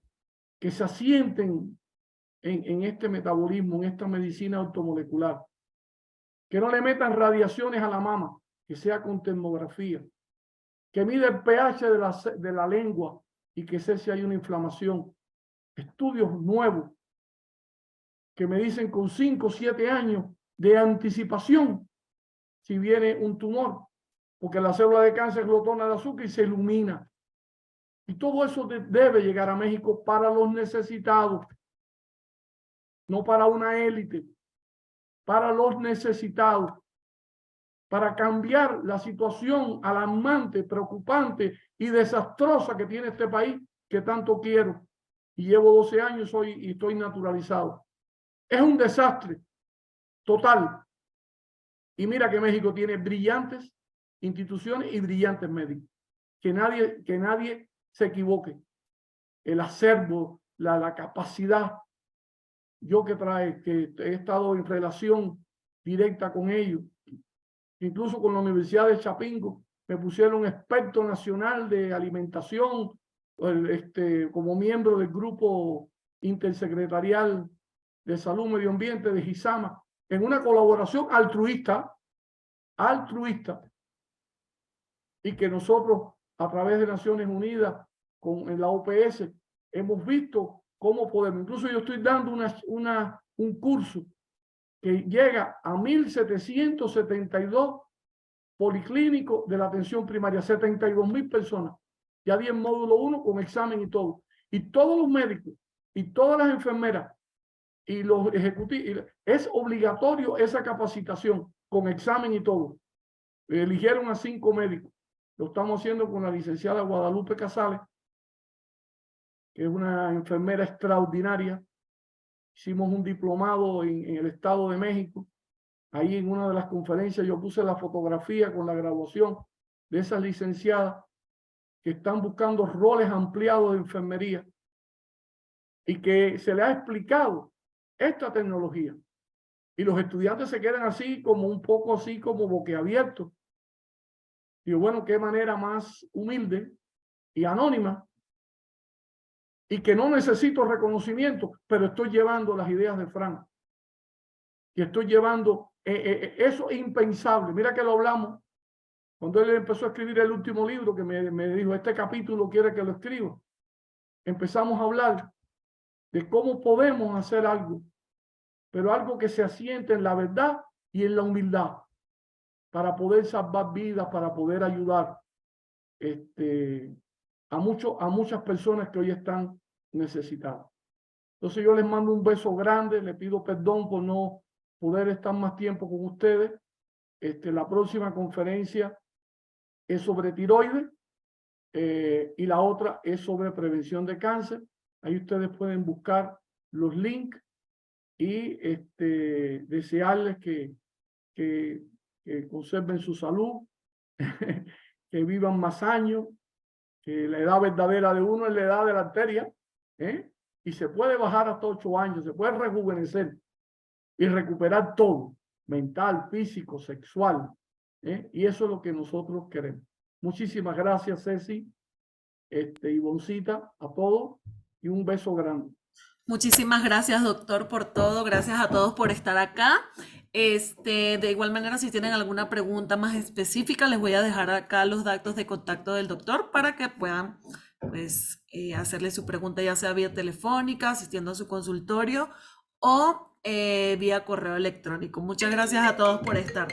que se asienten en este metabolismo, en esta medicina automolecular, que no le metan radiaciones a la mama, que sea con termografía, que mide el pH de la lengua y que sé si hay una inflamación. Estudios nuevos que me dicen con 5 o 7 años de anticipación si viene un tumor, porque la célula de cáncer glotona de azúcar y se ilumina. Y todo eso debe llegar a México para los necesitados, no para una élite, para los necesitados, para cambiar la situación alarmante, preocupante y desastrosa que tiene este país, que tanto quiero. Y llevo 12 años y estoy naturalizado. Es un desastre total. Y mira que México tiene brillantes instituciones y brillantes médicos. Que nadie se equivoque. El acervo, la capacidad. Yo que he estado en relación directa con ellos, incluso con la Universidad de Chapingo, me pusieron experto nacional de alimentación, como miembro del grupo intersecretarial de Salud y Medio Ambiente de GISAMA, en una colaboración altruista, y que nosotros, a través de Naciones Unidas, en la OPS, hemos visto cómo podemos. Incluso yo estoy dando un curso que llega a 1.772 policlínicos de la atención primaria, 72.000 personas, ya di en módulo 1 con examen y todo. Y todos los médicos y todas las enfermeras y los ejecutivos, es obligatorio esa capacitación con examen y todo. Eligieron a 5 médicos. Lo estamos haciendo con la licenciada Guadalupe Casales, que es una enfermera extraordinaria, hicimos un diplomado en el Estado de México. Ahí en una de las conferencias yo puse la fotografía con la graduación de esas licenciadas que están buscando roles ampliados de enfermería y que se le ha explicado esta tecnología. Y los estudiantes se quedan así como un poco así como boquiabiertos. Y bueno, qué manera más humilde y anónima, y que no necesito reconocimiento, pero estoy llevando las ideas de Frank. Y estoy llevando, eso es impensable. Mira que lo hablamos cuando él empezó a escribir el último libro, que me dijo, este capítulo quiere que lo escriba. Empezamos a hablar de cómo podemos hacer algo, pero algo que se asiente en la verdad y en la humildad, para poder salvar vidas, para poder ayudar a muchas personas que hoy están necesitadas. Entonces yo les mando un beso grande, les pido perdón por no poder estar más tiempo con ustedes. La próxima conferencia es sobre tiroides y la otra es sobre prevención de cáncer. Ahí ustedes pueden buscar los links y desearles que conserven su salud, que vivan más años, que la edad verdadera de uno es la edad de la arteria, y se puede bajar hasta 8 años, se puede rejuvenecer y recuperar todo, mental, físico, sexual, y eso es lo que nosotros queremos. Muchísimas gracias, Ceci, Ivoncita, a todos, y un beso grande. Muchísimas gracias, doctor, por todo. Gracias a todos por estar acá. De igual manera, si tienen alguna pregunta más específica, les voy a dejar acá los datos de contacto del doctor para que puedan pues, hacerle su pregunta, ya sea vía telefónica, asistiendo a su consultorio o vía correo electrónico. Muchas gracias a todos por estar.